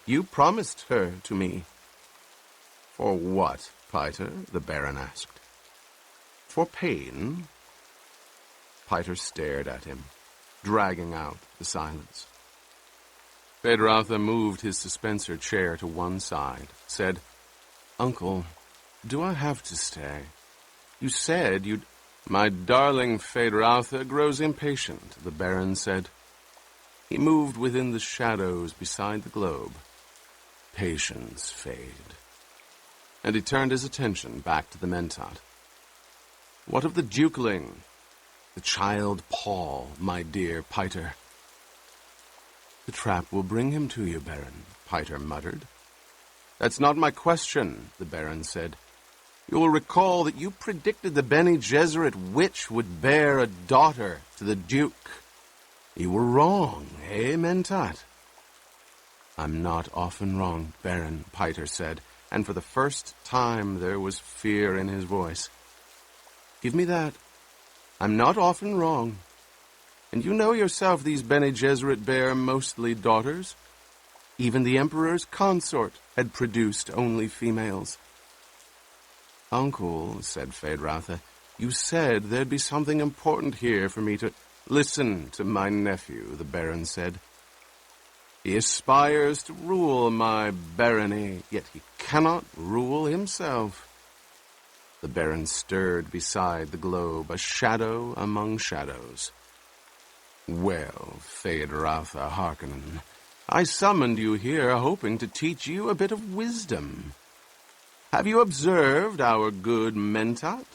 You promised her to me. For what, Piter? The Baron asked. For pain? Piter stared at him, dragging out the silence. Feyd-Rautha moved his suspensor chair to one side, said, Uncle, do I have to stay? You said you'd... My darling Feyd-Rautha grows impatient, the Baron said. He moved within the shadows beside the globe. Patience fade. And he turned his attention back to the Mentat. What of the Dukeling? The child Paul, my dear Piter. The trap will bring him to you, Baron, Piter muttered. That's not my question, the Baron said. You will recall that you predicted the Bene Gesserit witch would bear a daughter to the Duke. You were wrong, eh, Mentat? I'm not often wrong, Baron, Piter said, and for the first time there was fear in his voice. Give me that. I'm not often wrong. And you know yourself these Bene Gesserit bear mostly daughters. Even the Emperor's consort had produced only females. Uncle, said Feyd-Rautha, you said there'd be something important here for me to... Listen to my nephew, the Baron said. He aspires to rule my barony, yet he cannot rule himself. The Baron stirred beside the globe, a shadow among shadows. Well, Feyd-Rautha Harkonnen, I summoned you here hoping to teach you a bit of wisdom. Have you observed our good Mentat?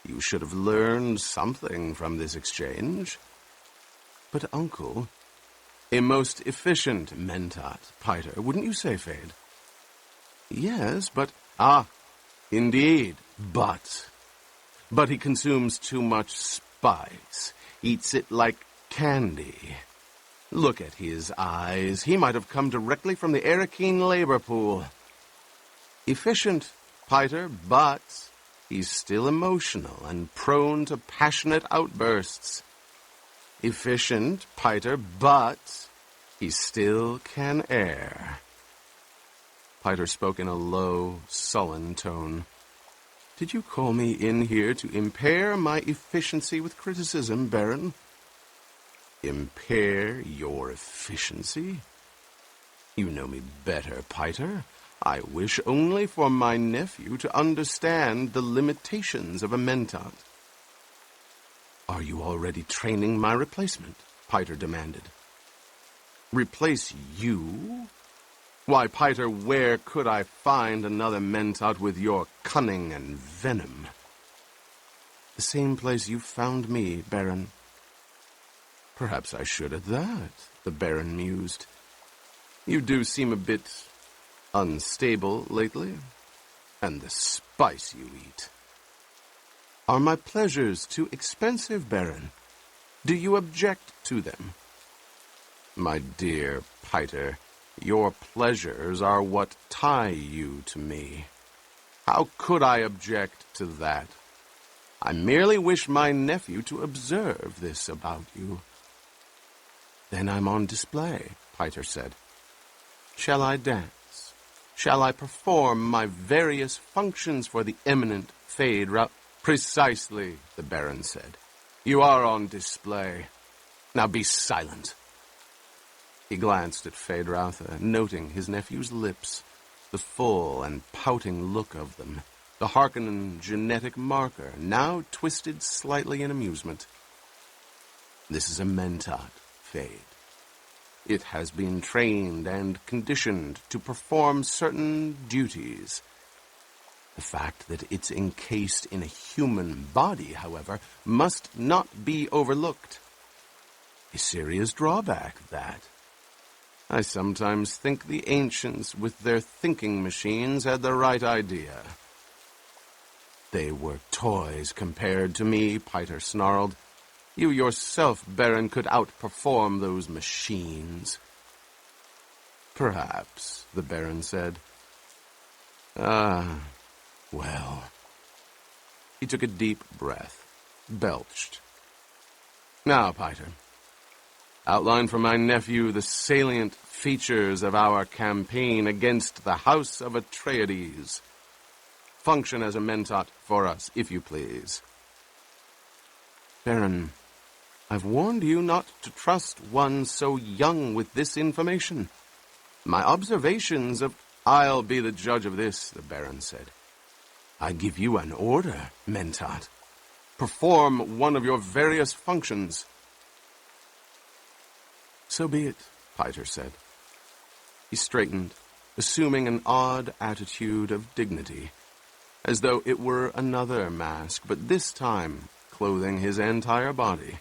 You should have learned something from this exchange. But, Uncle, a most efficient Mentat, Piter, wouldn't you say, Feyd? Yes, but... Indeed, but he consumes too much spice, eats it like candy. Look at his eyes. He might have come directly from the Arakeen labor pool. Efficient, Piter, but he's still emotional and prone to passionate outbursts. Efficient, Piter, but he still can err. Piter spoke in a low, sullen tone. Did you call me in here to impair my efficiency with criticism, Baron? Impair your efficiency? You know me better, Piter. I wish only for my nephew to understand the limitations of a Mentat. Are you already training my replacement? Piter demanded. Replace you? Why, Piter, where could I find another Mentat with your cunning and venom? The same place you found me, Baron. Perhaps I should at that, the Baron mused. You do seem a bit unstable lately. And the spice you eat. Are my pleasures too expensive, Baron? Do you object to them? My dear Piter, your pleasures are what tie you to me. How could I object to that? I merely wish my nephew to observe this about you. Then I'm on display, Piter said. Shall I dance? Shall I perform my various functions for the eminent Phaedra? Precisely, the Baron said. You are on display. Now be silent. He glanced at Phaedra, noting his nephew's lips, the full and pouting look of them, the Harkonnen genetic marker, now twisted slightly in amusement. This is a mentat, Phade. It has been trained and conditioned to perform certain duties. The fact that it's encased in a human body, however, must not be overlooked. A serious drawback, that. I sometimes think the ancients, with their thinking machines, had the right idea. They were toys compared to me, Piter snarled. You yourself, Baron, could outperform those machines. Perhaps, the Baron said. Well. He took a deep breath, belched. Now, Piter, outline for my nephew the salient features of our campaign against the House of Atreides. Function as a mentat for us, if you please. Baron, I've warned you not to trust one so young with this information. My observations of... I'll be the judge of this, the Baron said. I give you an order, mentat. Perform one of your various functions. So be it, Piter said. He straightened, assuming an odd attitude of dignity, as though it were another mask, but this time clothing his entire body.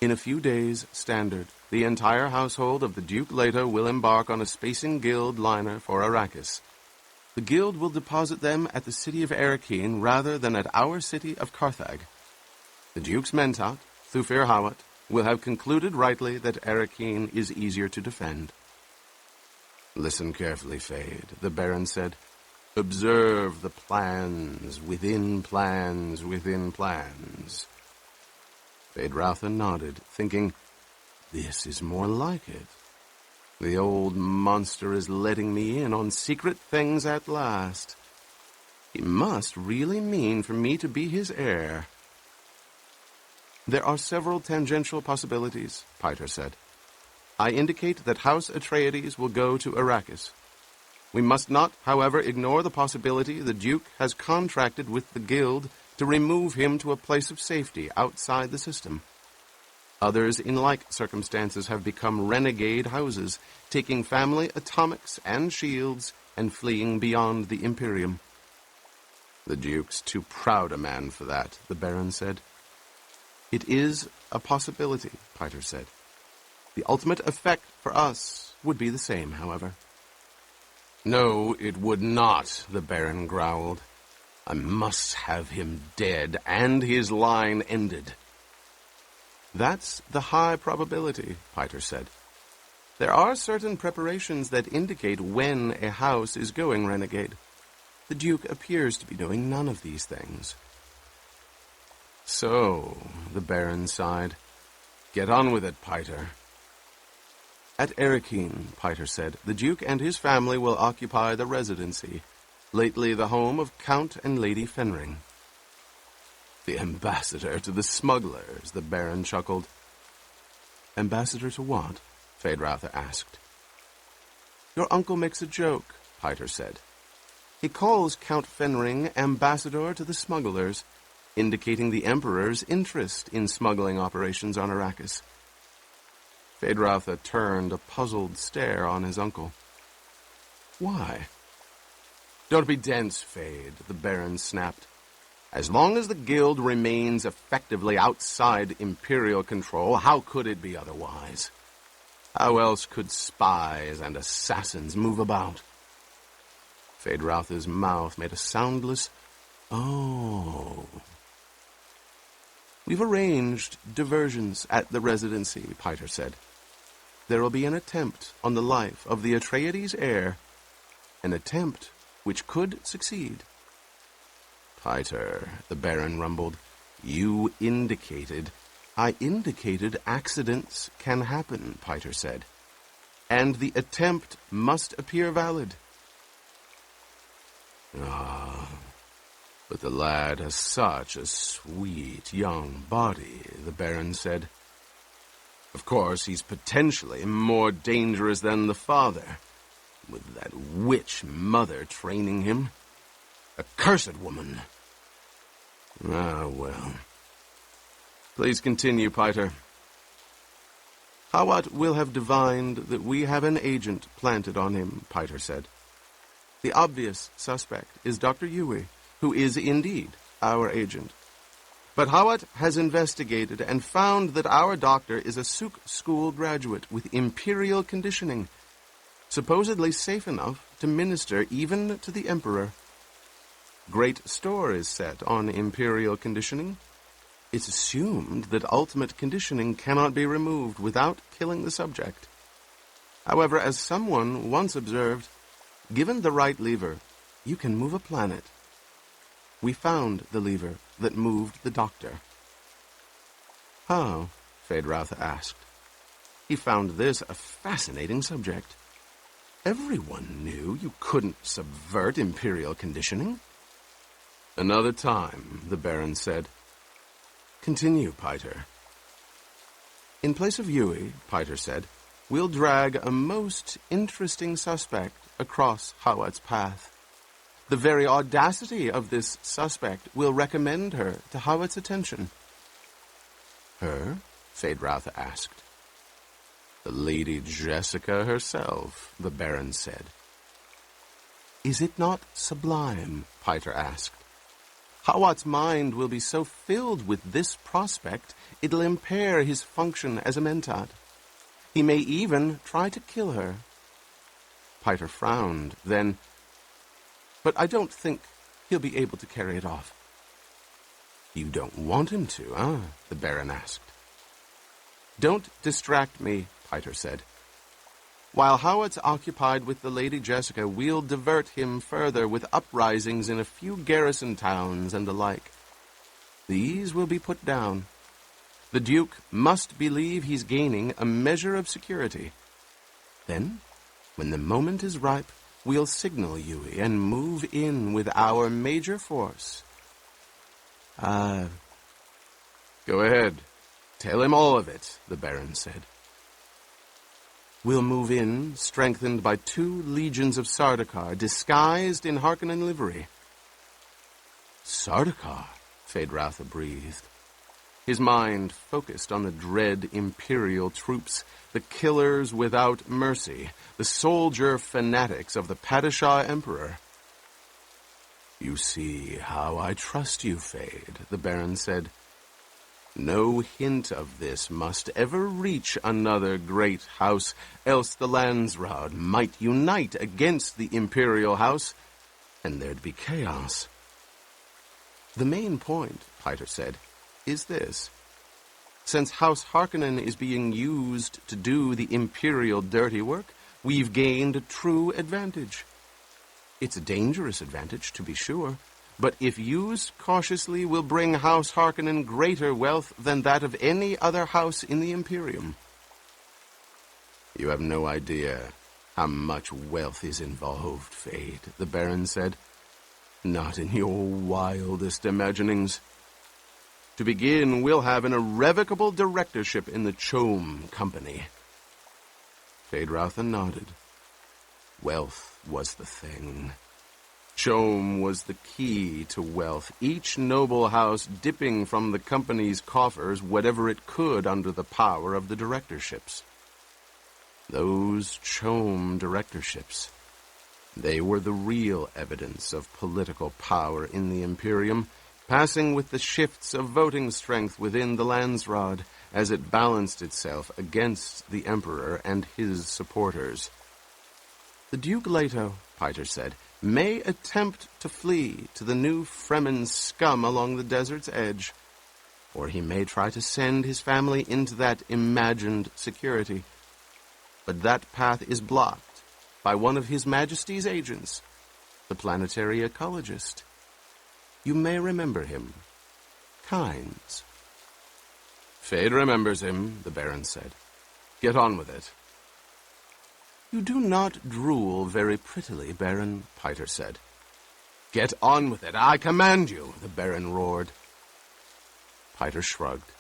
In a few days, standard, the entire household of the Duke Leto will embark on a Spacing Guild liner for Arrakis. The Guild will deposit them at the city of Erekeen rather than at our city of Carthage. The Duke's mentat, Thufir Hawat, will have concluded rightly that Erekeen is easier to defend. Listen carefully, Phade, the Baron said. Observe the plans within plans within plans. Phaedra nodded, thinking, this is more like it. The old monster is letting me in on secret things at last. He must really mean for me to be his heir. There are several tangential possibilities, Piter said. I indicate that House Atreides will go to Arrakis. We must not, however, ignore the possibility the Duke has contracted with the Guild to remove him to a place of safety outside the system. Others in like circumstances have become renegade houses, taking family atomics and shields and fleeing beyond the Imperium. The Duke's too proud a man for that, the Baron said. It is a possibility, Piter said. The ultimate effect for us would be the same, however. No, it would not, the Baron growled. I must have him dead and his line ended. That's the high probability, Piter said. There are certain preparations that indicate when a house is going renegade. The Duke appears to be doing none of these things. So, the Baron sighed. Get on with it, Piter. At Erekeen, Piter said, the Duke and his family will occupy the residency, lately the home of Count and Lady Fenring. The ambassador to the smugglers, the Baron chuckled. Ambassador to what? Phaedra asked. Your uncle makes a joke, Piter said. He calls Count Fenring ambassador to the smugglers, indicating the Emperor's interest in smuggling operations on Arrakis. Phaedra turned a puzzled stare on his uncle. Why? Don't be dense, Phade, the Baron snapped. As long as the Guild remains effectively outside Imperial control, how could it be otherwise? How else could spies and assassins move about? Feyd-Rautha's mouth made a soundless, "Oh." "We've arranged diversions at the residency," Piter said. "There will be an attempt on the life of the Atreides heir. An attempt which could succeed." "Piter," the Baron rumbled, "you indicated—" "I indicated accidents can happen," Piter said. "And the attempt must appear valid." "Ah, but the lad has such a sweet young body," the Baron said. "Of course, he's potentially more dangerous than the father, with that witch mother training him. A cursed woman. Ah, well. Please continue, Piter." "Hawat will have divined that we have an agent planted on him," Piter said. "The obvious suspect is Dr. Yueh, who is indeed our agent. But Hawat has investigated and found that our doctor is a Suk school graduate with imperial conditioning, supposedly safe enough to minister even to the Emperor. Great store is set on imperial conditioning. It's assumed that ultimate conditioning cannot be removed without killing the subject. However, as someone once observed, given the right lever, you can move a planet. We found the lever that moved the doctor." "How?" Feyd-Rautha asked. He found this a fascinating subject. Everyone knew you couldn't subvert imperial conditioning. "Another time," the Baron said. "Continue, Piter." "In place of Yueh," Piter said, "we'll drag a most interesting suspect across Hawat's path. The very audacity of this suspect will recommend her to Hawat's attention." "Her?" Feyd-Rautha asked. "The Lady Jessica herself," the Baron said. "Is it not sublime?" Piter asked. "Hawat's mind will be so filled with this prospect, it'll impair his function as a mentat. He may even try to kill her." Piter frowned, then, "But I don't think he'll be able to carry it off." "You don't want him to, huh?" the Baron asked. "Don't distract me," Piter said. "While Hawat's occupied with the Lady Jessica, we'll divert him further with uprisings in a few garrison towns and the like. These will be put down. The Duke must believe he's gaining a measure of security. Then, when the moment is ripe, we'll signal Yueh and move in with our major force." "Go ahead. Tell him all of it," the Baron said. "We'll move in, strengthened by 2 legions of Sardaukar, disguised in Harkonnen livery." "Sardaukar?" Feyd-Rautha breathed. His mind focused on the dread Imperial troops, the killers without mercy, the soldier fanatics of the Padishah Emperor. "You see how I trust you, Feyd," the Baron said. "No hint of this must ever reach another great house, else the Landsraad might unite against the Imperial House, and there'd be chaos." "The main point," Piter said, "is this. Since House Harkonnen is being used to do the Imperial dirty work, we've gained a true advantage. It's a dangerous advantage, to be sure, but if used cautiously will bring House Harkonnen greater wealth than that of any other house in the Imperium." "You have no idea how much wealth is involved, Feyd," the Baron said. "Not in your wildest imaginings. To begin, we'll have an irrevocable directorship in the Chom Company." Feyd-Rautha nodded. Wealth was the thing. Chom was the key to wealth, each noble house dipping from the company's coffers whatever it could under the power of the directorships. Those Chom directorships, they were the real evidence of political power in the Imperium, passing with the shifts of voting strength within the Landsraad as it balanced itself against the Emperor and his supporters. "The Duke Leto," Piter said, may attempt to flee to the new Fremen scum along the desert's edge, or he may try to send his family into that imagined security. But that path is blocked by one of His Majesty's agents, the planetary ecologist. You may remember him. Kynes. Fade remembers him, the Baron said. Get on with it. You do not drool very prettily, Baron, Piter said. Get on with it, I command you, the Baron roared. Piter shrugged.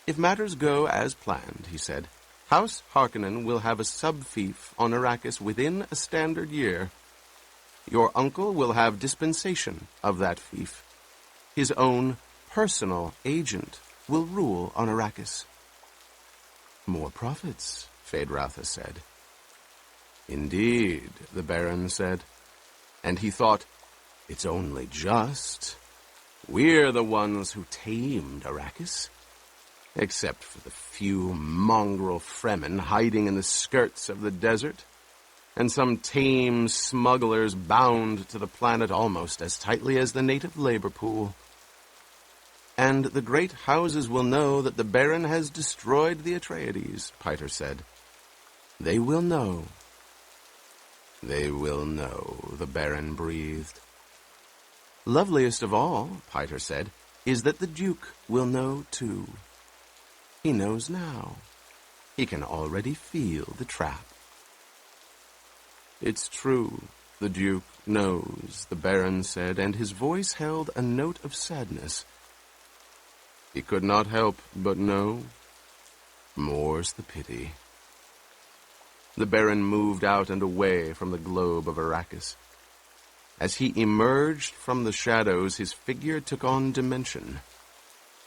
If matters go as planned, he said, House Harkonnen will have a sub-fief on Arrakis within a standard year. Your uncle will have dispensation of that fief. His own personal agent will rule on Arrakis. More profits, Feyd-Rautha said. Indeed, the Baron said. And he thought, it's only just. We're the ones who tamed Arrakis. Except for the few mongrel Fremen hiding in the skirts of the desert, and some tame smugglers bound to the planet almost as tightly as the native labor pool. And the great houses will know that the Baron has destroyed the Atreides, Piter said. They will know. They will know, the Baron breathed. Loveliest of all, Piter said, is that the Duke will know too. He knows now. He can already feel the trap. It's true, the Duke knows, the Baron said, and his voice held a note of sadness. He could not help but know. More's the pity. The Baron moved out and away from the globe of Arrakis. As he emerged from the shadows, his figure took on dimension.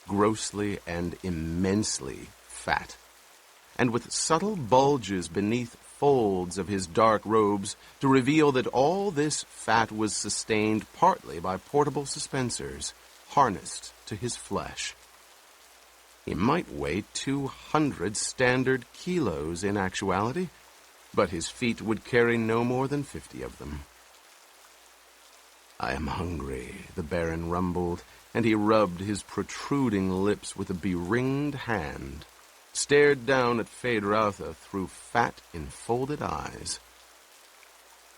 Grossly and immensely fat, and with subtle bulges beneath folds of his dark robes to reveal that all this fat was sustained partly by portable suspensors harnessed to his flesh. He might weigh 200 standard kilos in actuality, but his feet would carry no more than 50 of them. I am hungry, the Baron rumbled, and he rubbed his protruding lips with a beringed hand, stared down at Feyd-Rautha through fat, enfolded eyes.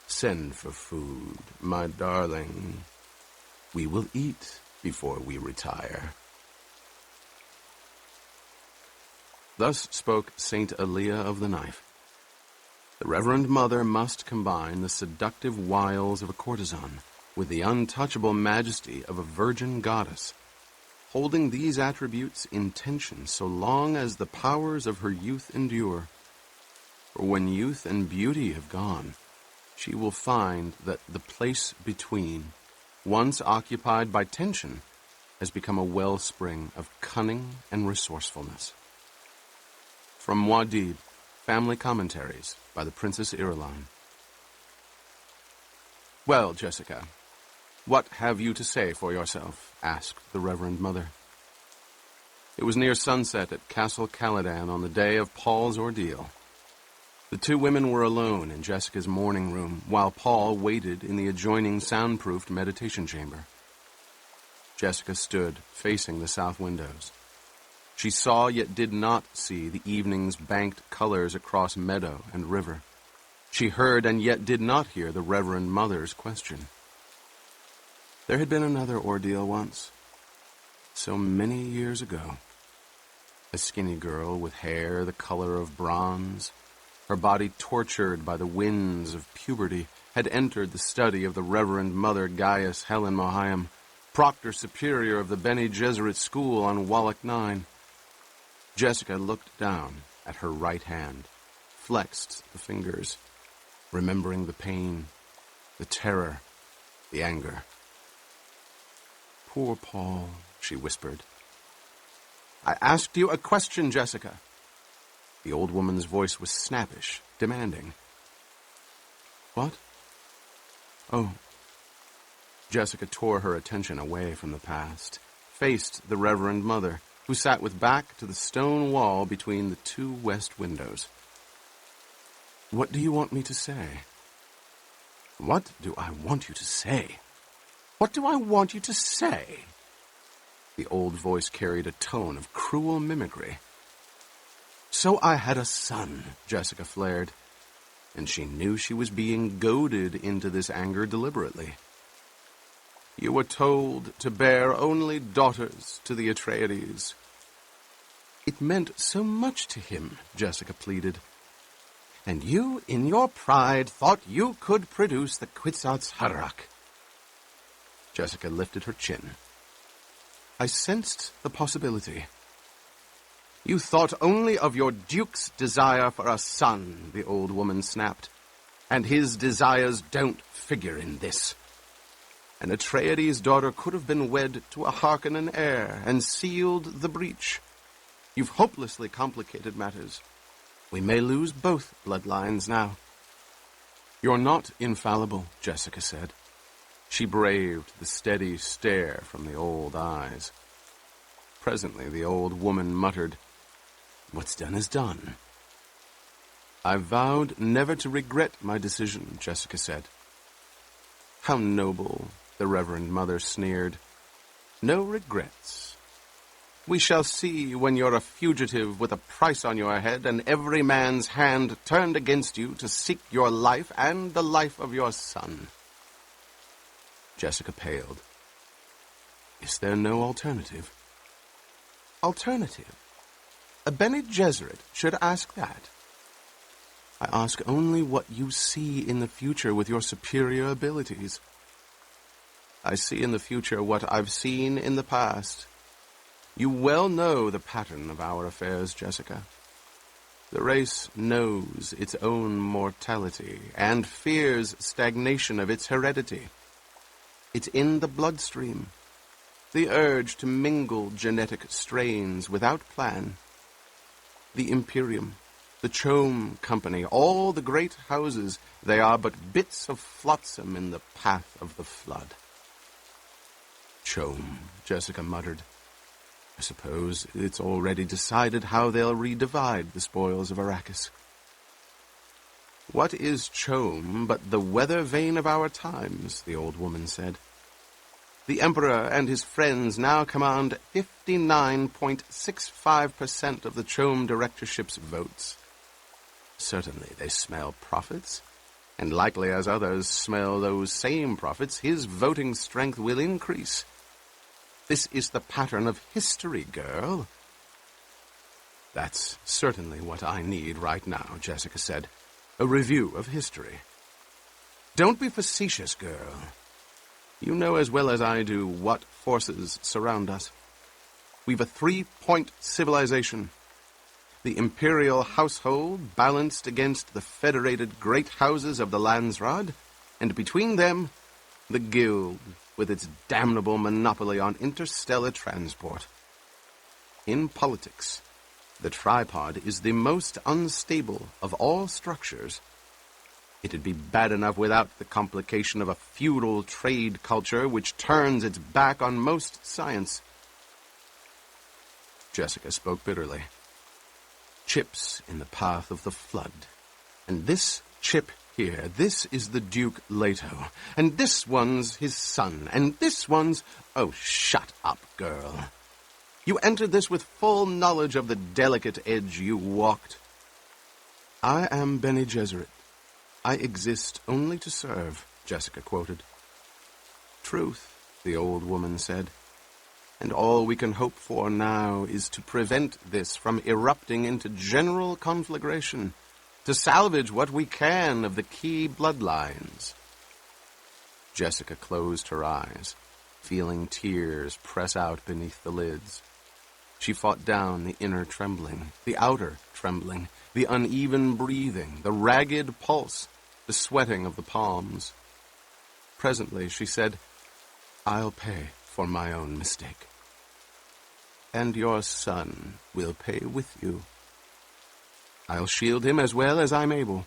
Send for food, my darling. We will eat before we retire. Thus spoke Saint Aaliyah of the Knife. The Reverend Mother must combine the seductive wiles of a courtesan with the untouchable majesty of a virgin goddess, holding these attributes in tension so long as the powers of her youth endure. For when youth and beauty have gone, she will find that the place between, once occupied by tension, has become a wellspring of cunning and resourcefulness. From Muad'Dib, Family Commentaries by the Princess Irulan. Well, Jessica, what have you to say for yourself? Asked the Reverend Mother. It was near sunset at Castle Caladan on the day of Paul's ordeal. The two women were alone in Jessica's morning room, while Paul waited in the adjoining soundproofed meditation chamber. Jessica stood facing the south windows. She saw yet did not see the evening's banked colors across meadow and river. She heard and yet did not hear the Reverend Mother's question. There had been another ordeal once, so many years ago. A skinny girl with hair the color of bronze, her body tortured by the winds of puberty, had entered the study of the Reverend Mother Gaius Helen Mohiam, Proctor Superior of the Bene Gesserit School on Wallach 9. Jessica looked down at her right hand, flexed the fingers, remembering the pain, the terror, the anger. Poor Paul, she whispered. I asked you a question, Jessica. The old woman's voice was snappish, demanding. What? Oh. Jessica tore her attention away from the past, faced the Reverend Mother, who sat with back to the stone wall between the two west windows. What do you want me to say? What do I want you to say? What do I want you to say? The old voice carried a tone of cruel mimicry. So I had a son, Jessica flared, and she knew she was being goaded into this anger deliberately. You were told to bear only daughters to the Atreides. It meant so much to him, Jessica pleaded. And you, in your pride, thought you could produce the Kwisatz Haderach. Jessica lifted her chin. I sensed the possibility. You thought only of your duke's desire for a son, the old woman snapped. And his desires don't figure in this. An Atreides' daughter could have been wed to a Harkonnen heir and sealed the breach. You've hopelessly complicated matters. We may lose both bloodlines now. You're not infallible, Jessica said. She braved the steady stare from the old eyes. Presently, the old woman muttered, What's done is done. I vowed never to regret my decision, Jessica said. How noble, the Reverend Mother sneered. No regrets. We shall see when you're a fugitive with a price on your head and every man's hand turned against you to seek your life and the life of your son. Jessica paled. Is there no alternative? Alternative? A Bene Gesserit should ask that. I ask only what you see in the future with your superior abilities. I see in the future what I've seen in the past. You well know the pattern of our affairs, Jessica. The race knows its own mortality and fears stagnation of its heredity. It's in the bloodstream, the urge to mingle genetic strains without plan. The Imperium, the Chome Company, all the great houses, they are but bits of flotsam in the path of the flood. Chome, Jessica muttered. I suppose it's already decided how they'll redivide the spoils of Arrakis. What is Chome but the weather vane of our times, the old woman said. The Emperor and his friends now command 59.65% of the Chome directorship's votes. Certainly they smell profits, and likely as others smell those same profits, his voting strength will increase. This is the pattern of history, girl. That's certainly what I need right now, Jessica said. A review of history. Don't be facetious, girl. You know as well as I do what forces surround us. We've a 3-point civilization. The imperial household balanced against the federated great houses of the Landsraad, and between them, the Guild, with its damnable monopoly on interstellar transport. In politics, the tripod is the most unstable of all structures. It'd be bad enough without the complication of a feudal trade culture which turns its back on most science. Jessica spoke bitterly. Chips in the path of the flood. And this chip here, this is the Duke Leto. And this one's his son. And this one's... Oh, shut up, girl. You entered this with full knowledge of the delicate edge you walked. I am Bene Gesserit. I exist only to serve, Jessica quoted. Truth, the old woman said. And all we can hope for now is to prevent this from erupting into general conflagration, to salvage what we can of the key bloodlines. Jessica closed her eyes, feeling tears press out beneath the lids. She fought down the inner trembling, the outer trembling, the uneven breathing, the ragged pulse, the sweating of the palms. Presently she said, I'll pay for my own mistake. And your son will pay with you. I'll shield him as well as I'm able.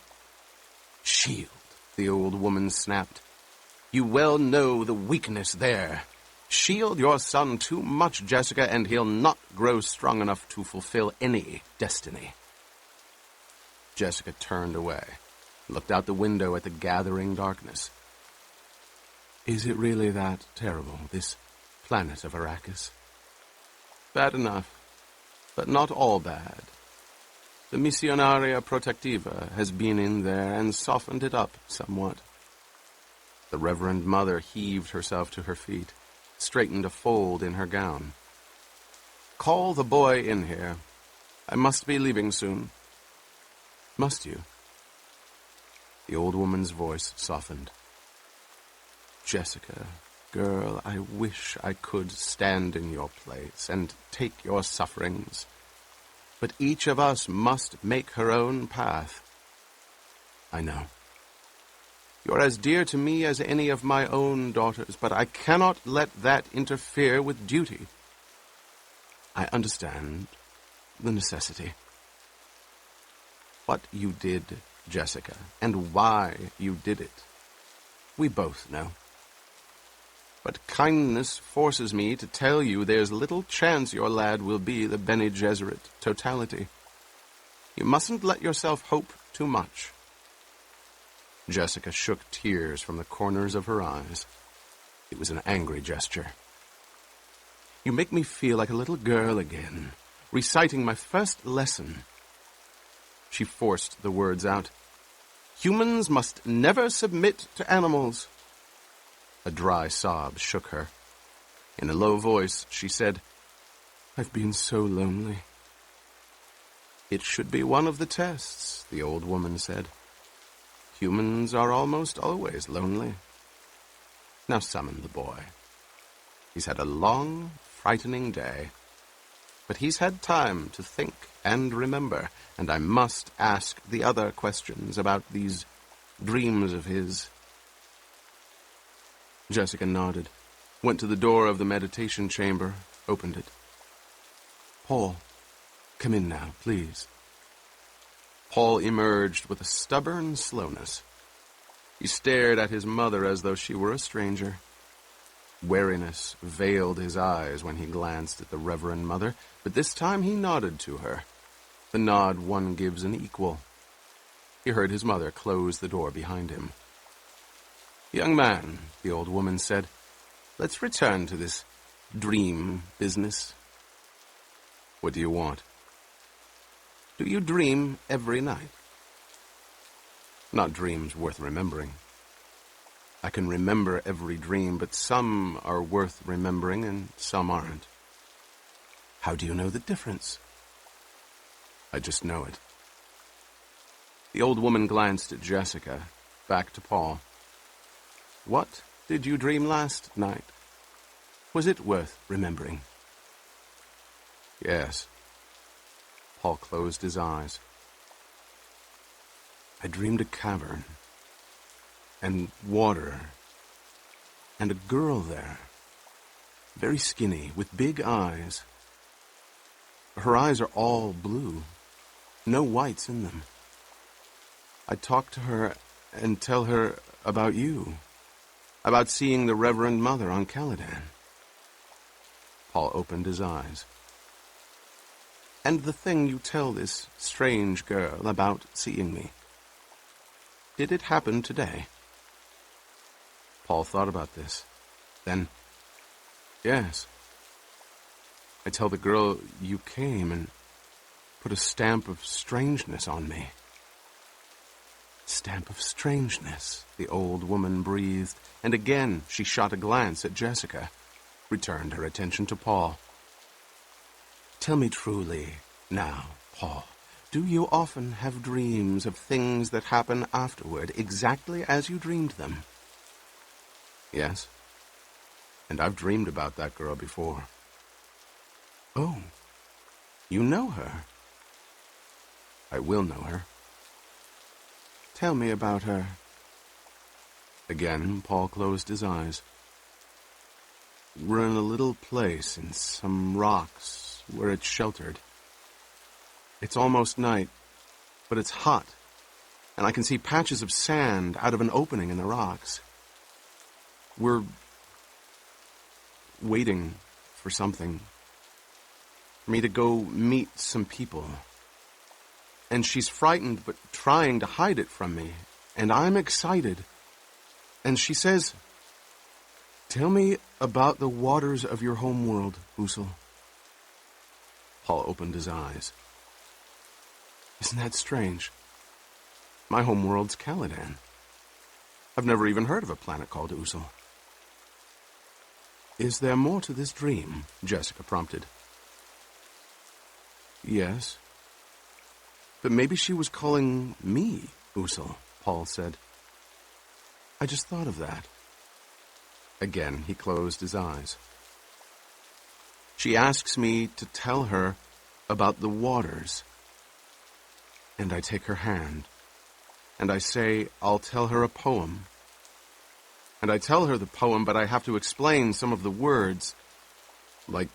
Shield, the old woman snapped. You well know the weakness there. Shield your son too much, Jessica, and he'll not grow strong enough to fulfill any destiny. Jessica turned away, looked out the window at the gathering darkness. Is it really that terrible, this planet of Arrakis? Bad enough, but not all bad. The Missionaria Protectiva has been in there and softened it up somewhat. The Reverend Mother heaved herself to her feet, straightened a fold in her gown. Call the boy in here. I must be leaving soon. Must you? The old woman's voice softened. Jessica, girl, I wish I could stand in your place and take your sufferings. But each of us must make her own path. I know. You're as dear to me as any of my own daughters, but I cannot let that interfere with duty. I understand the necessity. What you did, Jessica, and why you did it, we both know. But kindness forces me to tell you there's little chance your lad will be the Bene Gesserit totality. You mustn't let yourself hope too much. Jessica shook tears from the corners of her eyes. It was an angry gesture. You make me feel like a little girl again, reciting my first lesson. She forced the words out. Humans must never submit to animals. A dry sob shook her. In a low voice, she said, I've been so lonely. It should be one of the tests, the old woman said. Humans are almost always lonely. Now summon the boy. He's had a long, frightening day. But he's had time to think and remember, and I must ask the other questions about these dreams of his. Jessica nodded, went to the door of the meditation chamber, opened it. Paul, come in now, please. Paul emerged with a stubborn slowness. He stared at his mother as though she were a stranger. Wariness veiled his eyes when he glanced at the Reverend Mother, but this time he nodded to her, the nod one gives an equal. He heard his mother close the door behind him. Young man, the old woman said, let's return to this dream business. What do you want? Do you dream every night? Not dreams worth remembering. I can remember every dream, but some are worth remembering and some aren't. How do you know the difference? I just know it. The old woman glanced at Jessica, back to Paul. What did you dream last night? Was it worth remembering? Yes. Paul closed his eyes. I dreamed a cavern, and water, and a girl there, very skinny, with big eyes. Her eyes are all blue, no whites in them. I talk to her and tell her about you, about seeing the Reverend Mother on Caladan. Paul opened his eyes. And the thing you tell this strange girl about seeing me, did it happen today? Paul thought about this. Then, yes. I tell the girl you came and put a stamp of strangeness on me. Stamp of strangeness, the old woman breathed, and again she shot a glance at Jessica, returned her attention to Paul. Tell me truly, now, Paul, do you often have dreams of things that happen afterward exactly as you dreamed them? Yes. And I've dreamed about that girl before. Oh, you know her? I will know her. Tell me about her. Again, Paul closed his eyes. We're in a little place in some rocks where it's sheltered. It's almost night, but it's hot, and I can see patches of sand out of an opening in the rocks. We're waiting for something, for me to go meet some people. And she's frightened, but trying to hide it from me. And I'm excited. And she says, Tell me about the waters of your homeworld, Usul. Paul opened his eyes. Isn't that strange? My homeworld's Caladan. I've never even heard of a planet called Usul. Is there more to this dream? Jessica prompted. Yes. But maybe she was calling me Usul, Paul said. I just thought of that. Again, he closed his eyes. She asks me to tell her about the waters. And I take her hand, and I say I'll tell her a poem. And I tell her the poem, but I have to explain some of the words, like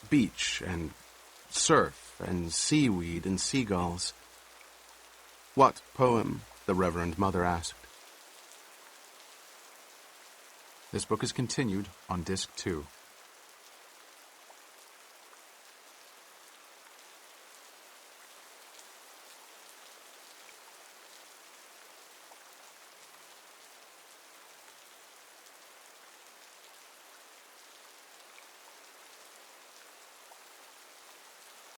beach and surf and seaweed and seagulls. What poem? The Reverend Mother asked. This book is continued on Disc 2.